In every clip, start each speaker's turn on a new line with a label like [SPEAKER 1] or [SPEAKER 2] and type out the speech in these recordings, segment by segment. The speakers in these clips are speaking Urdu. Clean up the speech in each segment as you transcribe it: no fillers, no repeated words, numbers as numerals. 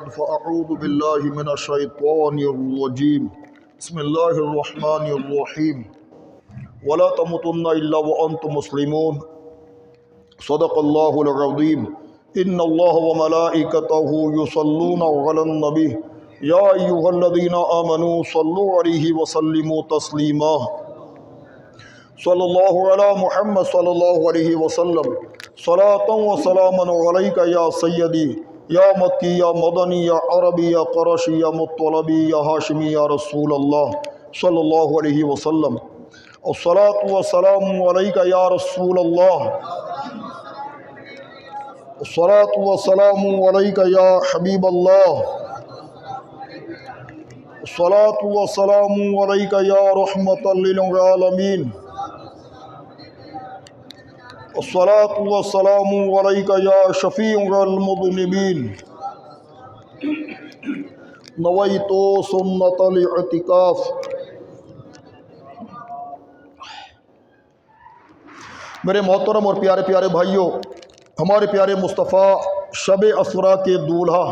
[SPEAKER 1] بعد فأعوذ بالله من الشيطان الرجيم بسم الله الرحمن الرحيم ولا تموتن إلا وأنتم مسلمون صدق الله العظيم إن الله وملائكته يصلون على النبي يا أيها الذين آمنوا صلوا عليه وسلموا تسليما صلی اللہ علی محمد صلی اللہ علیہ وسلم صلاۃ و سلام علیک یا سیدی یا مکی یا مدنی یا عربی یا قرشی یا مطلبی یا ہاشمی یا رسول اللہ صلی اللہ علیہ وسلم الصلاۃ و سلام علیک یا رسول اللہ الصلاۃ و سلام علیک یا حبیب اللہ الصلاۃ و سلام علیک یا رحمۃ للعالمین الصلاۃ والسلام علیک یا شفیع المذنبین نویت سنت الاعتکاف۔ میرے محترم اور پیارے پیارے بھائیوں، ہمارے پیارے مصطفیٰ شب اسرا کے دولہا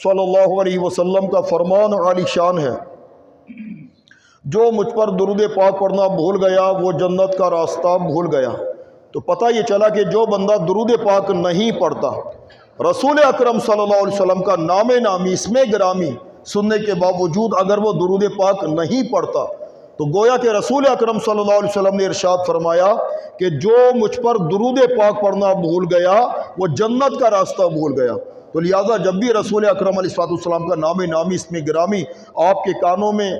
[SPEAKER 1] صلی اللہ علیہ وسلم کا فرمان عالی شان ہے، جو مجھ پر درود پاک پڑھنا بھول گیا وہ جنت کا راستہ بھول گیا۔ تو پتہ یہ چلا کہ جو بندہ درود پاک نہیں پڑھتا، رسول اکرم صلی اللہ علیہ وسلم کا نام نامی اسم گرامی سننے کے باوجود اگر وہ درود پاک نہیں پڑھتا تو گویا کہ رسول اکرم صلی اللہ علیہ وسلم نے ارشاد فرمایا کہ جو مجھ پر درود پاک پڑھنا بھول گیا وہ جنت کا راستہ بھول گیا۔ تو لہٰذا جب بھی رسول اکرم علیہ السلام کا نام نامی اسم گرامی آپ کے کانوں میں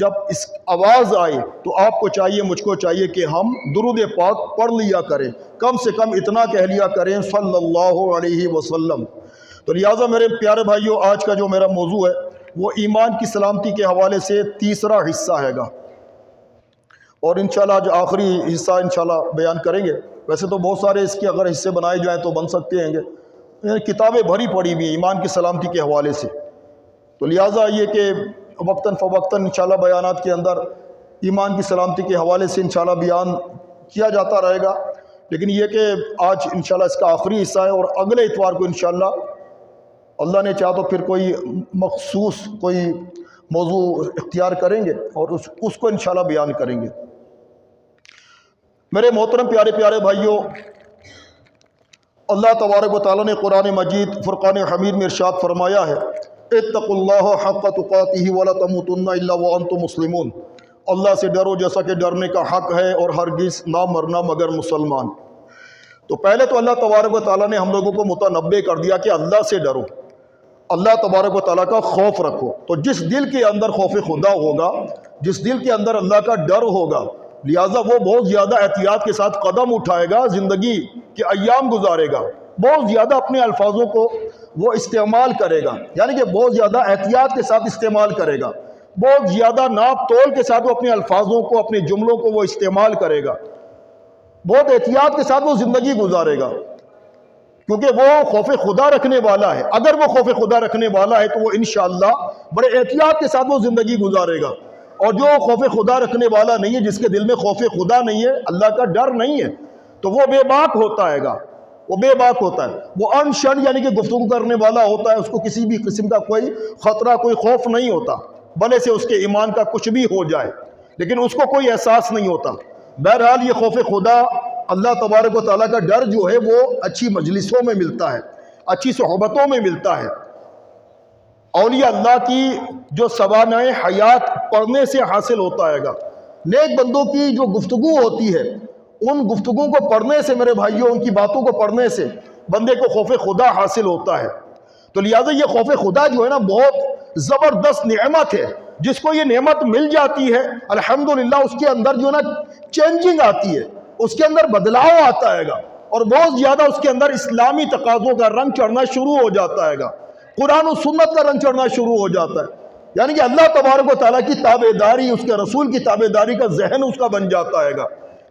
[SPEAKER 1] جب اس آواز آئے تو آپ کو چاہیے، مجھ کو چاہیے کہ ہم درود پاک پڑھ لیا کریں، کم سے کم اتنا کہہ لیا کریں صلی اللہ علیہ وسلم۔ تو لہٰذا میرے پیارے بھائیوں، آج کا جو میرا موضوع ہے وہ ایمان کی سلامتی کے حوالے سے تیسرا حصہ ہے گا، اور انشاءاللہ آج آخری حصہ انشاءاللہ بیان کریں گے۔ ویسے تو بہت سارے اس کے اگر حصے بنائے جائیں تو بن سکتے ہیں گے، کتابیں بھری پڑی ہوئی ہیں ایمان کی سلامتی کے حوالے سے۔ تو لہٰذا یہ کہ وقتاً فوقتاً انشاءاللہ بیانات کے اندر ایمان کی سلامتی کے حوالے سے انشاءاللہ بیان کیا جاتا رہے گا، لیکن یہ کہ آج انشاءاللہ اس کا آخری حصہ ہے، اور اگلے اتوار کو انشاءاللہ اللہ نے چاہا تو پھر کوئی مخصوص کوئی موضوع اختیار کریں گے اور اس کو انشاءاللہ بیان کریں گے۔ میرے محترم پیارے پیارے بھائیوں، اللہ تبارک و تعالیٰ نے قرآن مجید فرقان حمید میں ارشاد فرمایا ہے، اتقوا اللہ حق تقاتہ ولا تموتن الا وانتم مسلمون۔ اللہ سے ڈرو جیسا کہ ڈرنے کا حق ہے، اور ہرگز نہ مرنا مگر مسلمان۔ تو پہلے تو اللہ تبارک و تعالیٰ نے ہم لوگوں کو متنبع کر دیا کہ اللہ سے ڈرو، اللہ تبارک و تعالیٰ کا خوف رکھو۔ تو جس دل کے اندر خوف خدا ہوگا، جس دل کے اندر اللہ کا ڈر ہوگا، لہٰذا وہ بہت زیادہ احتیاط کے ساتھ قدم اٹھائے گا، زندگی کے ایام گزارے گا، بہت زیادہ اپنے الفاظوں کو وہ استعمال کرے گا، یعنی کہ بہت زیادہ احتیاط کے ساتھ استعمال کرے گا، بہت زیادہ ناپ تول کے ساتھ وہ اپنے الفاظوں کو، اپنے جملوں کو وہ استعمال کرے گا، بہت احتیاط کے ساتھ وہ زندگی گزارے گا، کیونکہ وہ خوف خدا رکھنے والا ہے۔ اگر وہ خوف خدا رکھنے والا ہے تو وہ انشاءاللہ بڑے احتیاط کے ساتھ وہ زندگی گزارے گا، اور جو خوف خدا رکھنے والا نہیں ہے، جس کے دل میں خوف خدا نہیں ہے، اللہ کا ڈر نہیں ہے، تو وہ بے باک ہوتا ہے گا، وہ بے باک ہوتا ہے، وہ انشن یعنی کہ گفتگو کرنے والا ہوتا ہے، اس کو کسی بھی قسم کا کوئی خطرہ، کوئی خوف نہیں ہوتا، بھلے سے اس کے ایمان کا کچھ بھی ہو جائے، لیکن اس کو کوئی احساس نہیں ہوتا۔ بہرحال یہ خوف خدا، اللہ تبارک و تعالیٰ کا ڈر جو ہے وہ اچھی مجلسوں میں ملتا ہے، اچھی صحبتوں میں ملتا ہے، اولیاء اللہ کی جو سوانح حیات پڑھنے سے حاصل ہوتا ہے گا۔ نیک بندوں کی جو گفتگو ہوتی ہے، ان گفتگو کو پڑھنے سے میرے بھائیوں، ان کی باتوں کو پڑھنے سے بندے کو خوف خدا حاصل ہوتا ہے۔ تو لہٰذا یہ خوف خدا جو ہے نا بہت زبردست نعمت ہے، جس کو یہ نعمت مل جاتی ہے الحمدللہ اس کے اندر جو ہے نا چینجنگ آتی ہے، اس کے اندر بدلاؤ آتا ہے گا، اور بہت زیادہ اس کے اندر اسلامی تقاضوں کا رنگ چڑھنا شروع ہو جاتا ہے گا، قرآن و سنت کا رنگ چڑھنا شروع ہو جاتا ہے، یعنی کہ اللہ تبارک و تعالیٰ کی تابع داری، اس کے رسول کی تابع داری کا ذہن اس کا بن جاتا ہے گا،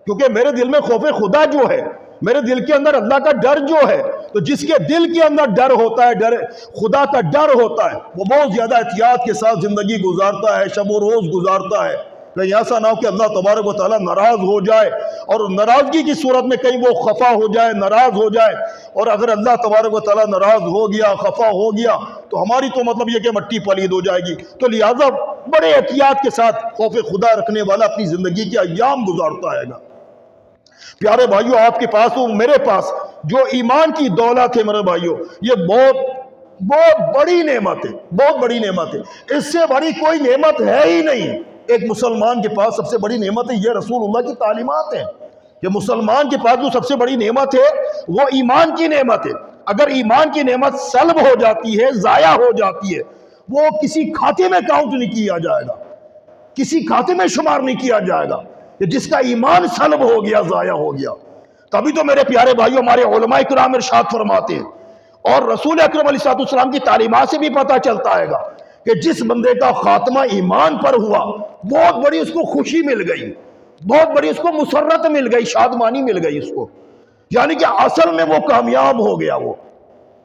[SPEAKER 1] کیونکہ میرے دل میں خوف خدا جو ہے، میرے دل کے اندر اللہ کا ڈر جو ہے، تو جس کے دل کے اندر ڈر ہوتا ہے، ڈر خدا کا ڈر ہوتا ہے، وہ بہت زیادہ احتیاط کے ساتھ زندگی گزارتا ہے، شب و روز گزارتا ہے، کہیں ایسا نہ ہو کہ اللہ تبارک و تعالیٰ ناراض ہو جائے، اور ناراضگی کی صورت میں کہیں وہ خفا ہو جائے، ناراض ہو جائے، اور اگر اللہ تبارک و تعالیٰ ناراض ہو گیا، خفا ہو گیا، تو ہماری تو مطلب یہ کہ مٹی پلید ہو جائے گی۔ تو لہٰذا بڑے احتیاط کے ساتھ خوف خدا رکھنے والا اپنی زندگی کے ایام گزارتا ہے گا۔ پیارے بھائیو، آپ کے پاس اور میرے پاس جو ایمان کی دولت ہے میرے بھائیو، یہ بہت بڑی نعمت ہے، بہت بڑی نعمت ہے۔ اس سے بڑی کوئی نعمت ہے ہی نہیں۔ ایک مسلمان کے پاس سب سے بڑی نعمت ہے یہ رسول اللہ کی تعلیمات ہیں، کہ مسلمان کے پاس جو سب سے بڑی نعمت ہے وہ ایمان کی نعمت ہے۔ اگر ایمان کی نعمت سلب ہو جاتی ہے، ضائع ہو جاتی ہے، وہ کسی کھاتے میں کاؤنٹ نہیں کیا جائے گا، کسی کھاتے میں شمار نہیں کیا جائے گا، کہ جس کا ایمان سلب ہو گیا، ضائع ہو گیا۔ تبھی تو میرے پیارے بھائیوں ہمارے علماء کرام ارشاد فرماتے ہیں، اور رسول اکرم علیہ السلام کی تعلیمات سے بھی پتہ چلتا ہے گا کہ جس بندے کا خاتمہ ایمان پر ہوا، بہت بڑی اس کو خوشی مل گئی، بہت بڑی اس کو مسرت مل گئی، شادمانی مل گئی اس کو، یعنی کہ اصل میں وہ کامیاب ہو گیا۔ وہ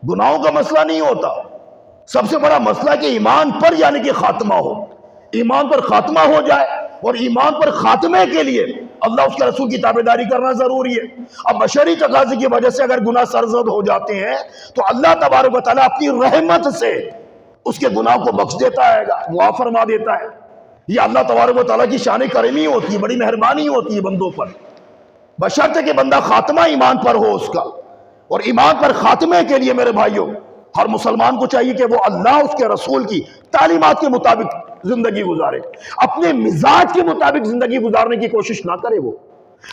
[SPEAKER 1] گناہوں کا مسئلہ نہیں ہوتا، سب سے بڑا مسئلہ کہ ایمان پر یعنی کہ خاتمہ ہو، ایمان پر خاتمہ ہو جائے، اور ایمان پر خاتمے کے لیے اللہ اس کے رسول کی تابعداری کرنا ضروری ہے۔ اب بشری تقاضے کی وجہ سے اگر گناہ سرزد ہو جاتے ہیں تو اللہ تبارک و تعالیٰ اپنی رحمت سے اس کے گناہ کو بخش دیتا ہے گا، معاف فرما دیتا ہے۔ یہ اللہ تبارک و تعالیٰ کی شان کرمی ہوتی ہے، بڑی مہربانی ہوتی ہے بندوں پر، بشرطے کہ بندہ خاتمہ ایمان پر ہو اس کا۔ اور ایمان پر خاتمے کے لیے میرے بھائیوں ہر مسلمان کو چاہیے کہ وہ اللہ اس کے رسول کی تعلیمات کے مطابق زندگی گزارے، اپنے مزاج کے مطابق زندگی گزارنے کی کوشش نہ کرے، وہ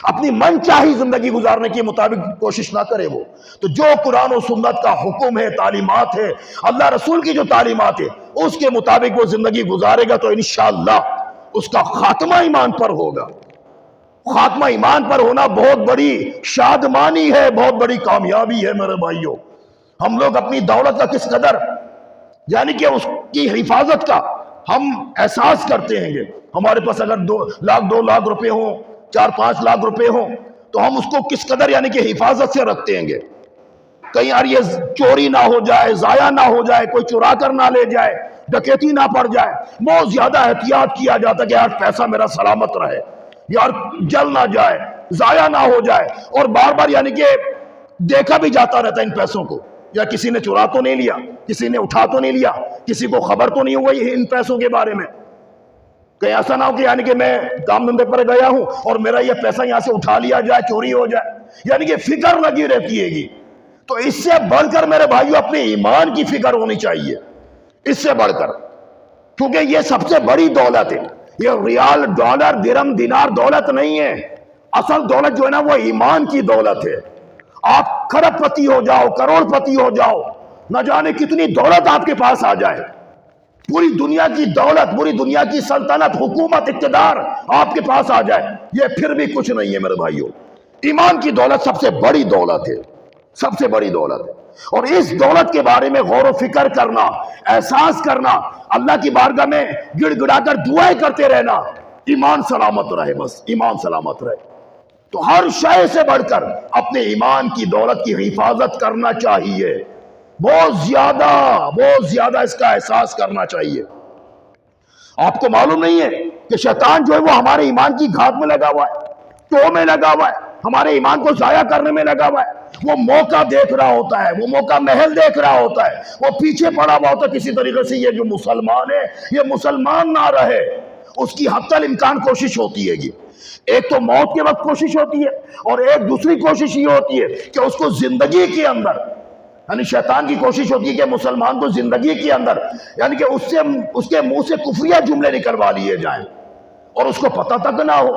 [SPEAKER 1] اپنی من چاہی زندگی گزارنے کے مطابق کوشش نہ کرے۔ وہ تو جو قرآن و سنت کا حکم ہے، تعلیمات ہے، اللہ رسول کی جو تعلیمات ہے، اس کے مطابق وہ زندگی گزارے گا تو انشاءاللہ اس کا خاتمہ ایمان پر ہوگا۔ خاتمہ ایمان پر ہونا بہت بڑی شادمانی ہے، بہت بڑی کامیابی ہے میرے بھائیوں۔ ہم لوگ اپنی دولت کا کس قدر یعنی کہ اس کی حفاظت کا ہم احساس کرتے ہیں گے۔ ہمارے پاس اگر 2 لاکھ روپے ہوں، 4-5 لاکھ روپے ہوں، تو ہم اس کو کس قدر یعنی کہ حفاظت سے رکھتے ہیں گے۔ کہیں یار یہ چوری نہ ہو جائے، ضائع نہ ہو جائے، کوئی چرا کر نہ لے جائے، ڈکیتی نہ پڑ جائے، بہت زیادہ احتیاط کیا جاتا کہ یار پیسہ میرا سلامت رہے، یار جل نہ جائے، ضائع نہ ہو جائے، اور بار بار یعنی کہ دیکھا بھی جاتا رہتا ہے ان پیسوں کو، یا کسی نے چرا تو نہیں لیا، کسی نے اٹھا تو نہیں لیا، کسی کو خبر تو نہیں ہوئی ان پیسوں کے بارے میں۔ کہیں ایسا نہ ہو کہ یعنی کہ میں کام دھندے پر گیا ہوں اور میرا یہ پیسہ یہاں سے اٹھا لیا جائے، چوری ہو جائے، یعنی کہ فکر لگی رہتی ہے گی۔ تو اس سے بڑھ کر میرے بھائیو اپنے ایمان کی فکر ہونی چاہیے، اس سے بڑھ کر، کیونکہ یہ سب سے بڑی دولت ہے۔ یہ ریال، ڈالر، درہم، دینار دولت نہیں ہے، اصل دولت جو ہے نا وہ ایمان کی دولت ہے۔ آپ کھرب پتی ہو جاؤ، کروڑ پتی ہو جاؤ، نہ جانے کتنی دولت آپ کے پاس آ جائے، پوری دنیا کی دولت، پوری دنیا کی سلطنت، حکومت، اقتدار آپ کے پاس آ جائے، یہ پھر بھی کچھ نہیں ہے میرے بھائیو۔ ایمان کی دولت سب سے بڑی دولت ہے، سب سے بڑی دولت ہے۔ اور اس دولت کے بارے میں غور و فکر کرنا، احساس کرنا، اللہ کی بارگاہ میں گڑ گڑا کر دعائیں کرتے رہنا، ایمان سلامت رہے، بس ایمان سلامت رہے۔ تو ہر شے سے بڑھ کر اپنے ایمان کی دولت کی حفاظت کرنا چاہیے، بہت زیادہ اس کا احساس کرنا چاہیے۔ آپ کو معلوم نہیں ہے کہ شیطان جو ہے وہ ہمارے ایمان کی گھات میں لگا ہوا ہے، ٹو میں لگا ہوا ہے، ہمارے ایمان کو ضائع کرنے میں لگا ہوا ہے۔ وہ موقع دیکھ رہا ہوتا ہے، وہ موقع محل دیکھ رہا ہوتا ہے، وہ پیچھے پڑا ہوا ہوتا ہے کسی طریقے سے یہ جو مسلمان ہے یہ مسلمان نہ رہے، اس کی حتی الامکان کوشش ہوتی ہے گی۔ ایک تو موت کے وقت کوشش ہوتی ہے، اور ایک دوسری کوشش یہ ہوتی ہے کہ اس کو زندگی کے اندر، یعنی شیطان کی کوشش ہوتی ہے کہ مسلمان کو زندگی کے اندر یعنی کہ اس کے منہ سے کفریہ جملے نکلوا لیے جائیں اور اس کو پتہ تک نہ ہو۔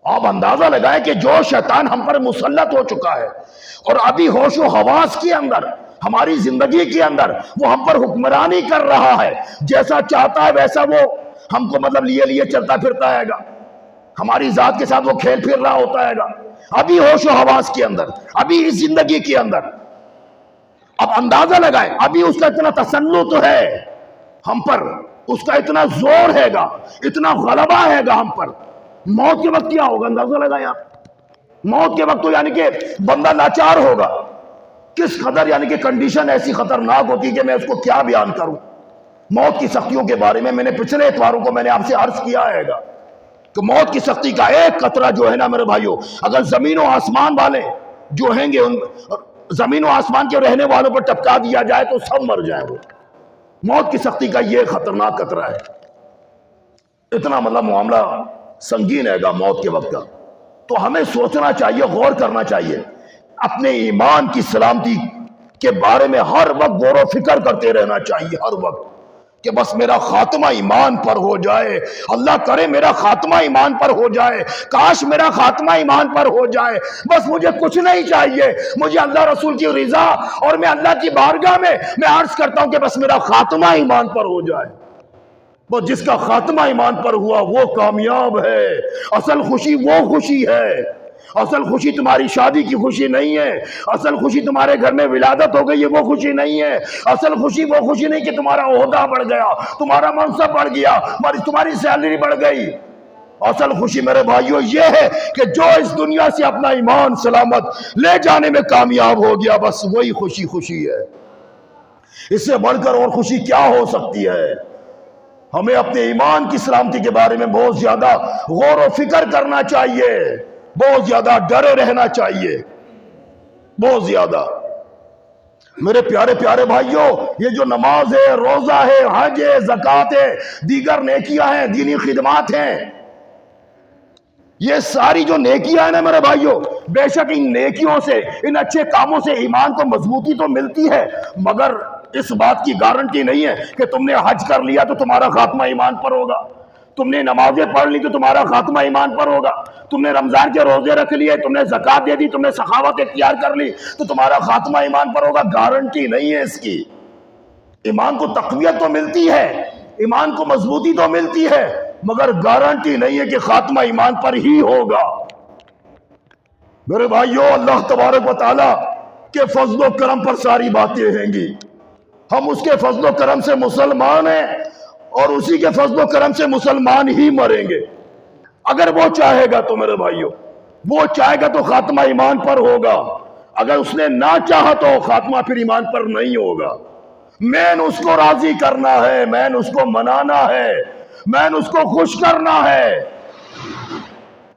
[SPEAKER 1] آپ اندازہ لگائیں کہ جو شیطان ہم پر مسلط ہو چکا ہے اور ابھی ہوش و حواس کے اندر، ہماری زندگی کے اندر وہ ہم پر حکمرانی کر رہا ہے، جیسا چاہتا ہے ویسا وہ ہم کو مطلب لیے چلتا پھرتا ہے گا، ہماری ذات کے ساتھ وہ کھیل پھر رہا ہوتا ہے گا، ابھی ہوش و حواس کے اندر، ابھی اس زندگی کے اندر۔ اب اندازہ لگائیں، ابھی اس کا اتنا تسلط ہے ہم پر، اس کا اتنا زور ہے گا، اتنا غلبہ ہے گا ہم پر۔ موت کے وقت کیا ہوگا اندازہ لگائیں آپ، موت کے وقت تو یعنی کہ بندہ لاچار ہوگا، کس قدر یعنی کہ کنڈیشن ایسی خطرناک ہوتی کہ میں اس کو کیا بیان کروں۔ موت کی سختیوں کے بارے میں نے پچھلے اتواروں کو میں نے آپ سے عرض کیا ہے گا
[SPEAKER 2] کہ موت کی سختی کا ایک قطرہ جو ہے نا میرے بھائیوں، اگر زمین و آسمان والے جو ہیں گے، زمین و آسمان کے رہنے والوں پر ٹپکا دیا جائے تو سب مر جائیں وہ۔ موت کی سختی کا یہ خطرناک قطرہ ہے، اتنا مطلب معاملہ سنگین ہے گا موت کے وقت کا۔ تو ہمیں سوچنا چاہیے، غور کرنا چاہیے، اپنے ایمان کی سلامتی کے بارے میں ہر وقت غور و فکر کرتے رہنا چاہیے، ہر وقت، کہ بس میرا خاتمہ ایمان پر ہو جائے، اللہ کرے میرا خاتمہ ایمان پر ہو جائے، کاش میرا خاتمہ ایمان پر ہو جائے، بس مجھے کچھ نہیں چاہیے، مجھے اللہ رسول کی رضا اور میں اللہ کی بارگاہ میں عرض کرتا ہوں کہ بس میرا خاتمہ ایمان پر ہو جائے۔ بس جس کا خاتمہ ایمان پر ہوا وہ کامیاب ہے، اصل خوشی وہ خوشی ہے۔ اصل خوشی تمہاری شادی کی خوشی نہیں ہے، اصل خوشی تمہارے گھر میں ولادت ہو گئی ہے وہ خوشی نہیں ہے، اصل خوشی وہ خوشی نہیں کہ تمہارا عہدہ بڑھ گیا، تمہارا منصب بڑھ گیا، تمہاری سیلری بڑھ گئی۔ اصل خوشی میرے بھائیوں یہ ہے کہ جو اس دنیا سے اپنا ایمان سلامت لے جانے میں کامیاب ہو گیا، بس وہی خوشی ہے۔ اس سے بڑھ کر اور خوشی کیا ہو سکتی ہے؟ ہمیں اپنے ایمان کی سلامتی کے بارے میں بہت زیادہ غور و فکر کرنا چاہیے، بہت زیادہ ڈرے رہنا چاہیے، بہت زیادہ۔ میرے پیارے پیارے بھائیوں، یہ جو نماز ہے، روزہ ہے، حج ہے، زکوٰۃ ہے، دیگر نیکیاں ہیں، دینی خدمات ہیں، یہ ساری جو نیکیاں ہیں نا میرے بھائیوں، بے شک ان نیکیوں سے، ان اچھے کاموں سے ایمان کو مضبوطی تو ملتی ہے، مگر اس بات کی گارنٹی نہیں ہے کہ تم نے حج کر لیا تو تمہارا خاتمہ ایمان پر ہوگا، تم نے نمازیں پڑھ لی تو تمہارا خاتمہ ایمان پر ہوگا، تم نے رمضان کے روزے رکھ لیے، تم نے زکوٰۃ دے دی، تم نے سخاوت اختیار کر لی تو تمہارا خاتمہ ایمان پر ہوگا، گارنٹی نہیں ہے اس کی۔ ایمان کو تقویت تو ملتی ہے، ایمان کو مضبوطی تو ملتی ہے، مگر گارنٹی نہیں ہے کہ خاتمہ ایمان پر ہی ہوگا۔ میرے بھائیوں، اللہ تبارک و تعالیٰ کے فضل و کرم پر ساری باتیں ہیں گی، ہم اس کے فضل و کرم سے مسلمان ہیں اور اسی کے فضل و کرم سے مسلمان ہی مریں گے۔ اگر وہ چاہے گا تو میرے بھائیوں، وہ چاہے گا تو خاتمہ ایمان پر ہوگا، اگر اس نے نہ چاہا تو خاتمہ پھر ایمان پر نہیں ہوگا۔ مین اس کو راضی کرنا ہے، مین اس کو منانا ہے، مین اس کو خوش کرنا ہے۔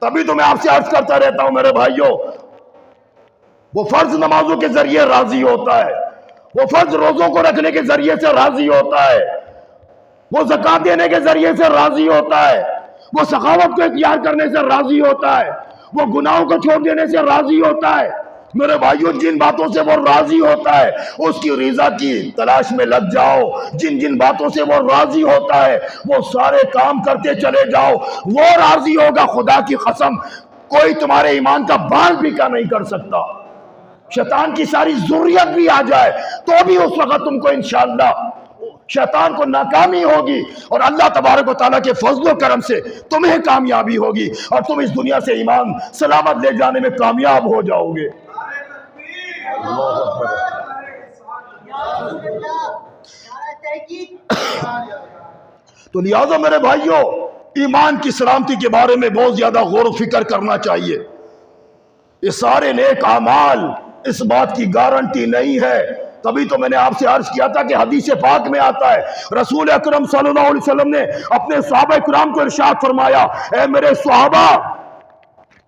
[SPEAKER 2] تبھی تو میں آپ سے عرض کرتا رہتا ہوں میرے بھائیوں، وہ فرض نمازوں کے ذریعے راضی ہوتا ہے، وہ فرض روزوں کو رکھنے کے ذریعے سے راضی ہوتا ہے، وہ زکوٰۃ دینے کے ذریعے سے راضی ہوتا ہے، وہ سخاوت کو اختیار کرنے سے راضی ہوتا ہے، وہ گناہوں کو چھوڑ دینے سے راضی ہوتا ہے۔ میرے بھائیوں، جن باتوں سے وہ راضی ہوتا ہے اس کی رضا کی تلاش میں لگ جاؤ، جن جن باتوں سے وہ راضی ہوتا ہے وہ سارے کام کرتے چلے جاؤ، وہ راضی ہوگا۔ خدا کی قسم، کوئی تمہارے ایمان کا بال بھی کا نہیں کر سکتا، شیطان کی ساری ذریت بھی آ جائے تو بھی اس وقت تم کو انشاءاللہ شیطان کو ناکامی ہوگی، اور اللہ تبارک و تعالیٰ کے فضل و کرم سے تمہیں کامیابی ہوگی اور تم اس دنیا سے ایمان سلامت لے جانے میں کامیاب ہو جاؤ گے۔ تو لہٰذا میرے بھائیوں، ایمان کی سلامتی کے بارے میں بہت زیادہ غور و فکر کرنا چاہیے۔ یہ سارے نیک اعمال اس بات کی گارنٹی نہیں ہے، تبھی تو میں نے آپ سے عرض کیا تھا کہ حدیث پاک میں آتا ہے، رسول اکرم صلی اللہ علیہ وسلم نے اپنے صحابہ کرام کو ارشاد فرمایا، اے میرے صحابہ،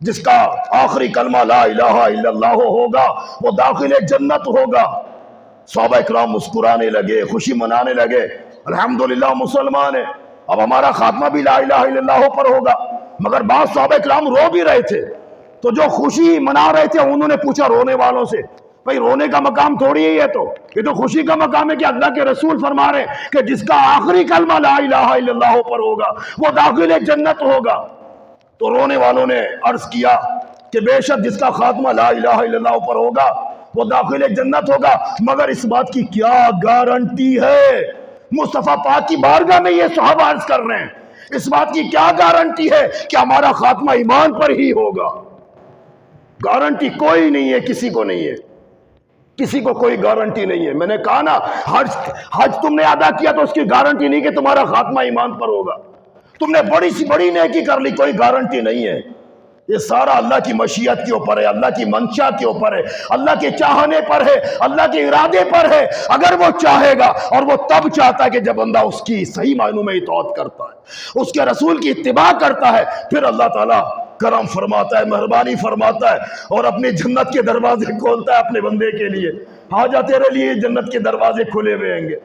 [SPEAKER 2] جس کا آخری کلمہ لا الہ الا اللہ ہوگا وہ داخل جنت ہوگا۔ صحابہ کرام مسکرانے لگے، خوشی منانے لگے، الحمدللہ مسلمان ہیں، اب ہمارا خاتمہ بھی لا الہ الا اللہ پر ہوگا۔ مگر بعض صحابہ کرام رو بھی رہے تھے، تو جو خوشی منا رہے تھے انہوں نے پوچھا رونے والوں سے، بھئی رونے کا مقام تھوڑی ہے، یہ تو خوشی کا مقام ہے کہ اللہ کے رسول فرما رہے ہیں کہ جس کا آخری کلمہ لا الہ الا اللہ پر ہوگا وہ داخل جنت ہوگا۔ تو رونے والوں نے عرض کیا کہ بے شک جس کا خاتمہ لا الہ الا اللہ پر ہوگا وہ داخل جنت ہوگا، مگر اس بات کی کیا گارنٹی ہے؟ مصطفیٰ پاک کی بارگاہ میں یہ صحابہ عرض کر رہے ہیں، اس بات کی کیا گارنٹی ہے کہ ہمارا خاتمہ ایمان پر ہی ہوگا؟ گارنٹی کوئی نہیں ہے، کسی کو نہیں ہے، کسی کو کوئی گارنٹی نہیں ہے۔ میں نے کہا نا، حج تم نے ادا کیا تو اس کی گارنٹی نہیں کہ تمہارا خاتمہ ایمان پر ہوگا، تم نے بڑی سی بڑی نیکی کر لی، کوئی گارنٹی نہیں ہے۔ یہ سارا اللہ کی مشیت کے اوپر ہے، اللہ کی منشا کے اوپر ہے، اللہ کے چاہنے پر ہے، اللہ کے ارادے پر ہے۔ اگر وہ چاہے گا، اور وہ تب چاہتا ہے کہ جب بندہ اس کی صحیح معنوں میں اطاعت کرتا ہے، اس کے رسول کی اتباع کرتا ہے، پھر اللہ تعالیٰ کرم فرماتا ہے، مہربانی فرماتا ہے، اور اپنی جنت کے دروازے کھولتا ہے اپنے بندے کے لیے۔ ہاں جا تیرے لیے جنت کے دروازے کھلے ہوئے ہیں گے۔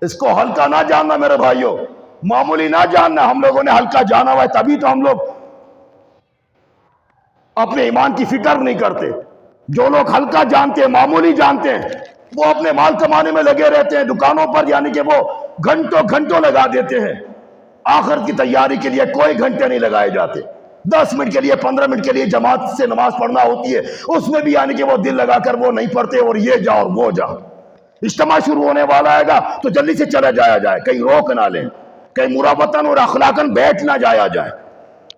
[SPEAKER 2] اس کو ہلکا نہ جاننا میرے بھائیوں، معمولی نہ جاننا۔ ہم لوگوں نے ہلکا جانا ہوا ہے، تبھی تو ہم لوگ اپنے ایمان کی فکر نہیں کرتے۔ جو لوگ ہلکا جانتے ہیں، معمولی جانتے ہیں، وہ اپنے مال کمانے میں لگے رہتے ہیں دکانوں پر، یعنی کہ وہ گھنٹوں گھنٹوں لگا دیتے ہیں۔ آخر کی تیاری کے لیے کوئی گھنٹے نہیں لگائے جاتے، 10 منٹ کے لیے 15 منٹ کے لیے جماعت سے نماز پڑھنا ہوتی ہے، اس میں بھی یعنی کہ وہ دل لگا کر وہ نہیں پڑھتے، اور یہ جا اور وہ جا۔ اجتماع شروع ہونے والا ہے گا تو جلدی سے چلا جایا جائے، کہیں روک نہ لیں، کہیں مراوتاً اور اخلاقاً بیٹھ نہ جایا جائے۔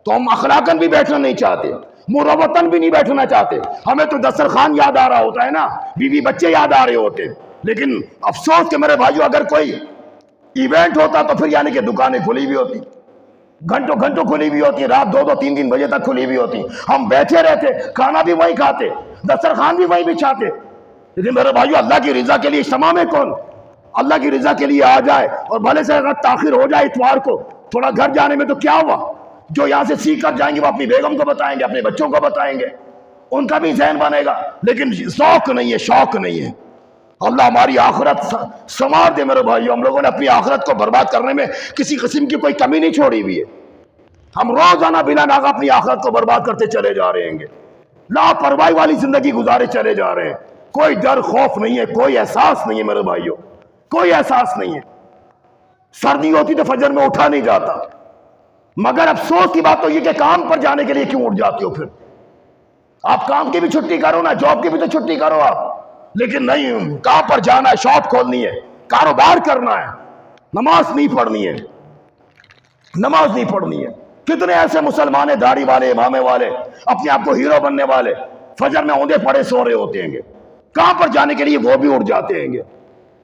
[SPEAKER 2] تو ہم اخلاقاً بھی بیٹھنا نہیں چاہتے، مراوتاً بھی نہیں بیٹھنا چاہتے۔ ہمیں تو دسترخوان یاد آ رہا ہوتا ہے نا، بیوی بچے یاد آ رہے ہوتے ہیں، لیکن افسوس کہ میرے بھائیو اگر کوئی ایونٹ ہوتا تو پھر یعنی کہ دکانیں کھلی بھی ہوتی، گھنٹوں گھنٹوں کھلی بھی ہوتی، رات 2 3 3 بجے تک کھلی بھی ہوتی، ہم بیٹھے رہتے، کھانا بھی وہیں کھاتے، دسترخوان بھی وہیں بچھاتے۔ لیکن میرے بھائیو اللہ کی رضا کے لیے اجتماع میں کون اللہ کی رضا کے لیے آ جائے، اور بھلے سے اگر تاخیر ہو جائے اتوار کو تھوڑا گھر جانے میں تو کیا ہوا؟ جو یہاں سے سیکھ کر جائیں گے وہ اپنی بیگم کو بتائیں گے، اپنے بچوں کو بتائیں گے، ان کا بھی ذہن بنے گا۔ لیکن ذوق نہیں ہے، شوق نہیں ہے۔ اللہ ہماری آخرت سنوار دے میرے بھائیو۔ ہم لوگوں نے اپنی آخرت کو برباد کرنے میں کسی قسم کی کوئی کمی نہیں چھوڑی ہوئی ہے۔ ہم روزانہ بلا ناغہ اپنی آخرت کو برباد کرتے چلے جا رہے ہیں، لاپرواہی والی زندگی گزارے چلے جا رہے ہیں۔ کوئی ڈر خوف نہیں ہے، کوئی احساس نہیں ہے میرے بھائیو، کوئی احساس نہیں ہے۔ سردی ہوتی تو فجر میں اٹھا نہیں جاتا، مگر افسوس کی بات تو یہ کہ کام پر جانے کے لیے کیوں اٹھ جاتے ہو؟ پھر آپ کام کی بھی چھٹی کرو نا، جاب کی بھی تو چھٹی کرو آپ، لیکن نہیں، کام پر جانا ہے، شاپ کھولنی ہے، کاروبار کرنا ہے، نماز نہیں پڑھنی ہے، نماز نہیں پڑھنی ہے۔ کتنے ایسے مسلمان داڑھی والے، امامے والے، اپنے آپ کو ہیرو بننے والے، فجر میں اوندے پڑے سو رہے ہوتے ہیں گے، کام پر جانے کے لیے وہ بھی اٹھ جاتے ہیں گے۔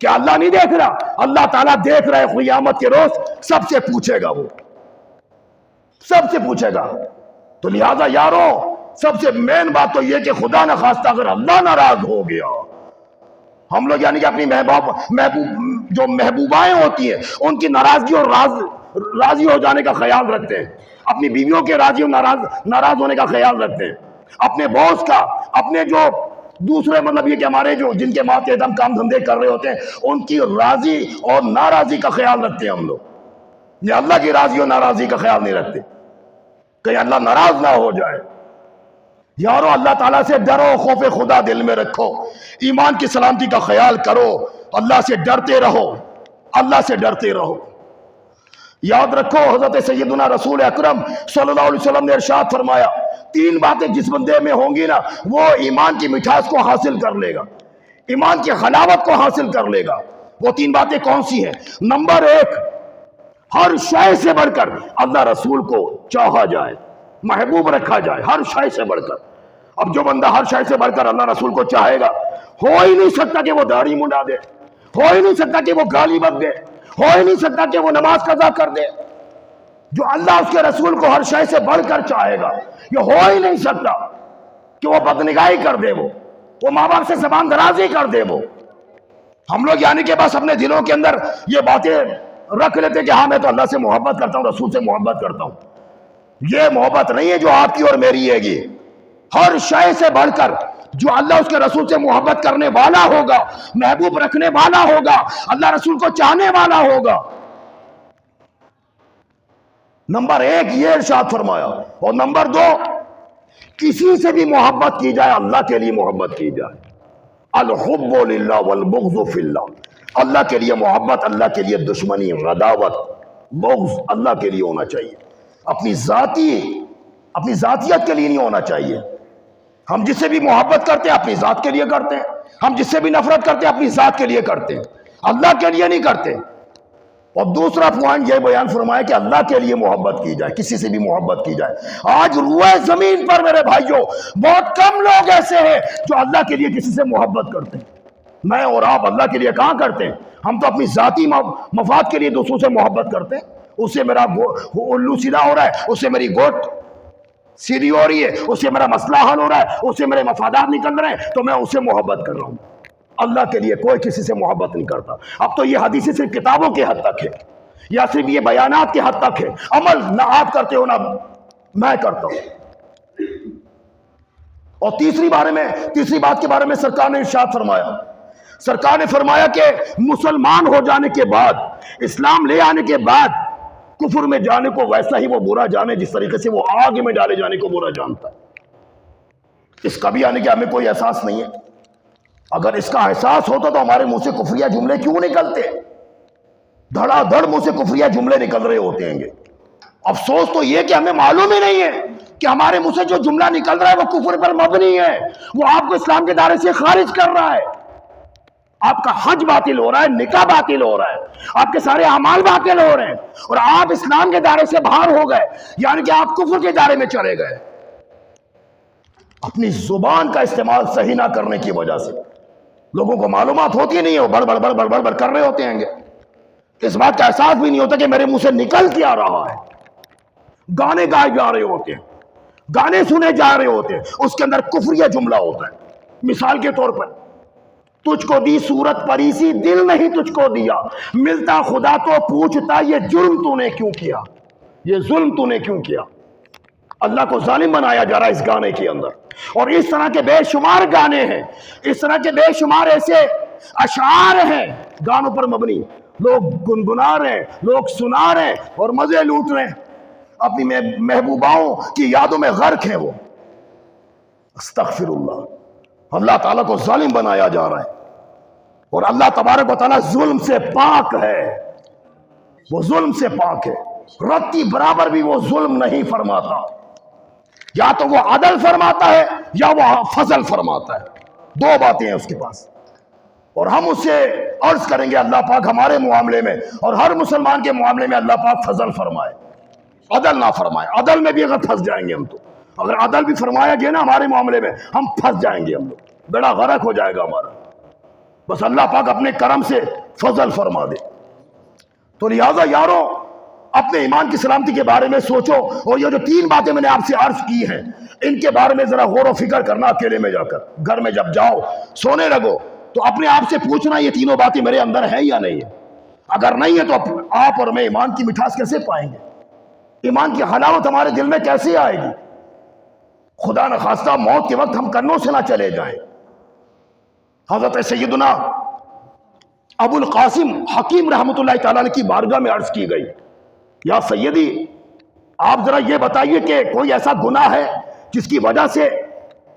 [SPEAKER 2] کیا اللہ نہیں دیکھ رہا؟ اللہ تعالیٰ دیکھ رہا ہے، قیامت کے روز سب سے پوچھے گا، وہ سب سے پوچھے گا۔ تو لہذا یارو، سب سے مین بات تو یہ کہ خدا نہ خواستہ اگر اللہ ناراض ہو گیا، ہم لوگ یعنی کہ اپنی جو محبوبائیں ہوتی ہیں ان کی ناراضگی اور راضی ہو جانے کا خیال رکھتے ہیں، اپنی بیویوں کے راضی اور ناراض ہونے کا خیال رکھتے ہیں، اپنے باس کا، اپنے جو دوسرے مطلب یہ کہ ہمارے جو جن کے ماتحت ہم کام دھندے کر رہے ہوتے ہیں ان کی راضی اور ناراضی کا خیال رکھتے ہیں ہم لوگ۔ یہ اللہ کی راضی اور ناراضی کا خیال نہیں رکھتے، کہیں اللہ ناراض نہ ہو جائے۔ یارو اللہ تعالیٰ سے ڈرو، خوف خدا دل میں رکھو، ایمان کی سلامتی کا خیال کرو، اللہ سے ڈرتے رہو، اللہ سے ڈرتے رہو۔ یاد رکھو حضرت سیدنا رسول اکرم صلی اللہ علیہ وسلم نے ارشاد فرمایا، 3 باتیں جس بندے میں ہوں گی نا وہ ایمان کی مٹھاس کو حاصل کر لے گا، ایمان کی حلاوت کو حاصل کر لے گا۔ وہ 3 باتیں کون سی ہیں؟ نمبر 1، ہر شے سے بڑھ کر اللہ رسول کو چاہا جائے، محبوب رکھا جائے، ہر شے سے بڑھ کر۔ اب جو بندہ ہر شے سے بڑھ کر اللہ رسول کو چاہے گا، ہو ہی نہیں سکتا کہ وہ داڑھی منڈا دے، ہو ہی نہیں سکتا کہ وہ گالی بک دے، ہو ہی نہیں سکتا کہ وہ نماز قضا کر دے۔ جو اللہ اس کے رسول کو ہر شے سے بڑھ کر چاہے گا، یہ ہو ہی نہیں سکتا کہ وہ بدنگاہی کر دے، وہ ماں باپ سے زبان درازی کر دے۔ وہ ہم لوگ یعنی کہ بس اپنے دلوں کے اندر یہ باتیں رکھ لیتے کہ ہاں میں تو اللہ سے محبت کرتا ہوں، رسول سے محبت کرتا ہوں۔ یہ محبت نہیں ہے جو آپ کی اور میری ہے گی۔ ہر شے سے بڑھ کر جو اللہ اس کے رسول سے محبت کرنے والا ہوگا، محبوب رکھنے والا ہوگا، اللہ رسول کو چاہنے والا ہوگا۔ نمبر 1 یہ ارشاد فرمایا، اور نمبر 2 کسی سے بھی محبت کی جائے اللہ کے لیے محبت کی جائے۔ الحب للہ والبغض فی اللہ، اللہ کے لیے محبت، اللہ کے لیے دشمنی، عداوت، بغض اللہ کے لیے ہونا چاہیے، اپنی ذاتیت کے لیے نہیں ہونا چاہیے۔ ہم جس سے بھی محبت کرتے ہیں اپنی ذات کے لیے کرتے ہیں، ہم جس سے بھی نفرت کرتے ہیں اپنی ذات کے لیے کرتے ہیں، اللہ کے لیے نہیں کرتے۔ اور دوسرا پوائنٹ یہ بیان فرمایا کہ اللہ کے لیے محبت کی جائے، کسی سے بھی محبت کی جائے۔ آج روئے زمین پر میرے بھائیوں بہت کم لوگ ایسے ہیں جو اللہ کے لیے کسی سے محبت کرتے ہیں۔ میں اور آپ اللہ کے لیے کہاں کرتے ہیں؟ ہم تو اپنی ذاتی مفاد کے لیے دوسروں سے محبت کرتے ہیں۔ اس سے میرا الو سیدھا ہو رہا ہے، اس سے میری گوٹ سیدھی ہو رہی ہے، اس سے میرا مسئلہ حل ہو رہا ہے، اس سے میرے مفادات نکل رہے ہیں، تو میں اسے محبت کر رہا ہوں۔ اللہ کے لیے کوئی کسی سے محبت نہیں کرتا۔ اب تو یہ حدیثیں صرف کتابوں کے حد تک ہے، یا صرف یہ بیانات کے حد تک ہے، عمل نہ آپ کرتے ہو نہ میں کرتا ہوں۔ اور تیسری بات کے بارے میں سرکار نے ارشاد فرمایا، سرکار نے فرمایا کہ مسلمان ہو جانے کے بعد، اسلام لے آنے کے بعد کفر میں جانے کو ویسا ہی وہ برا جانے جس طریقے سے وہ آگ میں ڈالے جانے کو برا جانتا ہے۔ اس کا بھی آنے کے ہمیں کوئی احساس نہیں ہے۔ اگر اس کا احساس ہوتا تو ہمارے منہ سے کفریہ جملے کیوں نکلتے؟ دھڑا دھڑ منہ سے کفریہ جملے نکل رہے ہوتے ہیں گے۔ افسوس تو یہ کہ ہمیں معلوم ہی نہیں ہے کہ ہمارے منہ سے جو جملہ نکل رہا ہے وہ کفر پر مبنی ہے، وہ آپ کو اسلام کے دائرے سے خارج کر رہا ہے۔ آپ کا حج باطل ہو رہا ہے، نکاح باطل ہو رہا ہے، آپ کے سارے اعمال باطل ہو رہے ہیں، اور آپ اسلام کے دائرے سے باہر ہو گئے، یعنی کہ آپ کفر کے دائرے میں چلے گئے۔ اپنی زبان کا استعمال صحیح نہ کرنے کی وجہ سے لوگوں کو معلومات ہوتی نہیں ہے، وہ بڑ کر رہے ہوتے ہیں گے، اس بات کا احساس بھی نہیں ہوتا کہ میرے منہ سے نکل کیا رہا ہے۔ گانے گائے جا رہے ہوتے ہیں، گانے سنے جا رہے ہوتے ہیں، اس کے اندر کفریہ جملہ ہوتا ہے۔ مثال کے طور پر، تجھ کو دی صورت پری سی دل نہیں تجھ کو دیا، ملتا خدا تو پوچھتا یہ جرم تو نے کیوں کیا، یہ ظلم تو نے کیوں کیا۔ اللہ کو ظالم بنایا جا رہا ہے اس گانے کے اندر۔ اور اس طرح کے بے شمار گانے ہیں، اس طرح کے بے شمار ایسے اشعار ہیں گانوں پر مبنی، لوگ گنگنا رہے ہیں، لوگ سنا رہے ہیں اور مزے لوٹ رہے ہیں، اپنی محبوباؤں کی یادوں میں غرق ہیں وہ۔ استغفر اللہ، اللہ تعالیٰ کو ظالم بنایا جا رہا ہے، اور اللہ تبارک و تعالیٰ ظلم سے پاک ہے، وہ ظلم سے پاک ہے، رتی برابر بھی وہ ظلم نہیں فرماتا، یا تو وہ عدل فرماتا ہے یا وہ فضل فرماتا ہے، دو باتیں ہیں اس کے پاس۔ اور ہم اس سے عرض کریں گے اللہ پاک ہمارے معاملے میں اور ہر مسلمان کے معاملے میں اللہ پاک فضل فرمائے، عدل نہ فرمائے۔ عدل میں بھی اگر پھنس جائیں گے ہم، تو اگر عدل بھی فرمایا گیا نا ہمارے معاملے میں، ہم پھنس جائیں گے، ہم لوگ بیڑا غرق ہو جائے گا ہمارا۔ بس اللہ پاک اپنے کرم سے فضل فرما دے۔ تو لہٰذا یارو، اپنے ایمان کی سلامتی کے بارے میں سوچو، اور یہ جو تین باتیں میں نے آپ سے عرض کی ہیں ان کے بارے میں ذرا غور و فکر کرنا۔ اکیلے میں جا کر گھر میں جب جاؤ سونے لگو تو اپنے آپ سے پوچھنا یہ تینوں باتیں میرے اندر ہیں یا نہیں ہے۔ اگر نہیں ہے تو آپ اور میں ایمان کی مٹھاس کیسے پائیں گے، ایمان کی حلاوت ہمارے دل میں کیسے آئے گی؟ خدا نخواستہ موت کے وقت ہم کنوں سے نہ چلے جائیں۔ حضرت سیدنا ابو القاسم حکیم رحمۃ اللہ تعالیٰ کی بارگاہ میں عرض کی گئی، یا سیدی آپ ذرا یہ بتائیے کہ کوئی ایسا گناہ ہے جس کی وجہ سے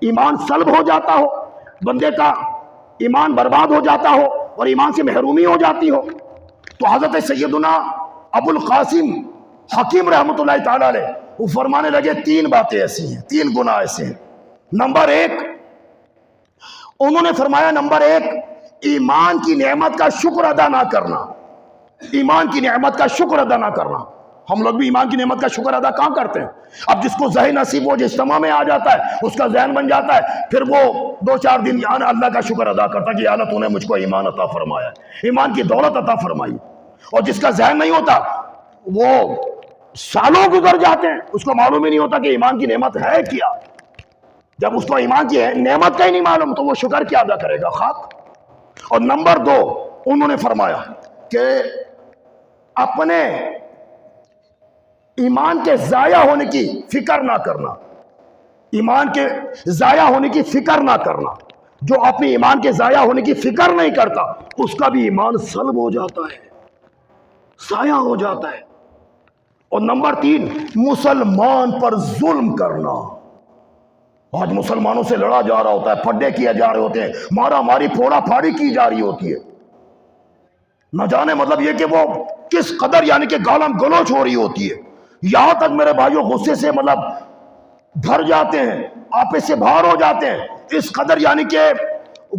[SPEAKER 2] ایمان سلب ہو جاتا ہو، بندے کا ایمان برباد ہو جاتا ہو اور ایمان سے محرومی ہو جاتی ہو؟ تو حضرت سیدنا ابو القاسم حکیم رحمۃ اللہ تعالیٰ علیہ وہ فرمانے لگے تین باتیں ایسی ہیں، تین گناہ ایسے ہیں۔ نمبر ایک، انہوں نے فرمایا نمبر ایک، ایمان کی نعمت کا شکر ادا نہ کرنا، ایمان کی نعمت کا شکر ادا نہ کرنا۔ ہم لوگ بھی ایمان کی نعمت کا شکر ادا کہاں کرتے ہیں؟ اب جس کو ذہن نصیب ہو، جس اجتماع میں آ جاتا ہے اس کا ذہن بن جاتا ہے، پھر وہ دو چار دن یعنی اللہ کا شکر ادا کرتا کہ یا اللہ تو نے مجھ کو ایمان عطا فرمایا، ایمان کی دولت عطا فرمائی۔ اور جس کا ذہن نہیں ہوتا وہ سالوں گزر جاتے ہیں، اس کو معلوم ہی نہیں ہوتا کہ ایمان کی نعمت ہے کیا۔ جب اس کو ایمان کی نعمت کا ہی نہیں معلوم تو وہ شکر کیا ادا کرے گا؟ خاک۔ اور نمبر دو، انہوں نے فرمایا کہ اپنے ایمان کے ضائع ہونے کی فکر نہ کرنا، ایمان کے ضائع ہونے کی فکر نہ کرنا۔ جو اپنے ایمان کے ضائع ہونے کی فکر نہیں کرتا اس کا بھی ایمان سلب ہو جاتا ہے، ضائع ہو جاتا ہے۔ اور نمبر تین، مسلمان پر ظلم کرنا۔ آج مسلمانوں سے لڑا جا رہا ہوتا ہے، پھڈے کیے جا رہے ہوتے ہیں، مارا ماری پھوڑا پھاڑی کی جا رہی ہوتی ہے، نہ جانے مطلب یہ کہ وہ کس قدر یعنی کہ گالم گلوچ ہو رہی ہوتی ہے، یہاں تک میرے بھائیوں غصے سے مطلب بھر جاتے ہیں، آپے سے باہر ہو جاتے ہیں، اس قدر یعنی کہ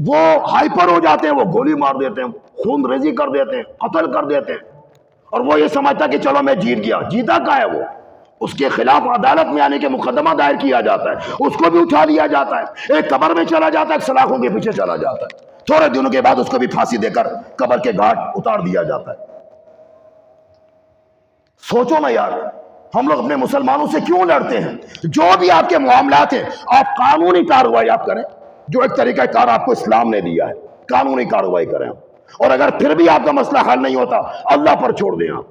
[SPEAKER 2] وہ ہائپر ہو جاتے ہیں، وہ گولی مار دیتے ہیں، خون ریزی کر دیتے ہیں، قتل کر دیتے ہیں، اور وہ یہ سمجھتا کہ چلو میں جیت گیا۔ جیتا کا ہے وہ؟ اس کے خلاف عدالت میں آنے کے مقدمہ دائر کیا جاتا ہے، اس کو بھی اٹھا لیا جاتا ہے، ایک قبر میں چلا جاتا ہے، ایک سلاخوں کے پیچھے چلا جاتا ہے، تھوڑے دنوں کے بعد اس کو بھی پھانسی دے کر قبر کے گھاٹ اتار دیا جاتا ہے۔ سوچو نا یار، ہم لوگ اپنے مسلمانوں سے کیوں لڑتے ہیں؟ جو بھی آپ کے معاملات ہیں آپ قانونی کارروائی آپ کریں، جو ایک طریقہ کار آپ کو اسلام نے دیا ہے قانونی کارروائی کریں، اور اگر پھر بھی آپ کا مسئلہ حل نہیں ہوتا اللہ پر چھوڑ دیں۔ آپ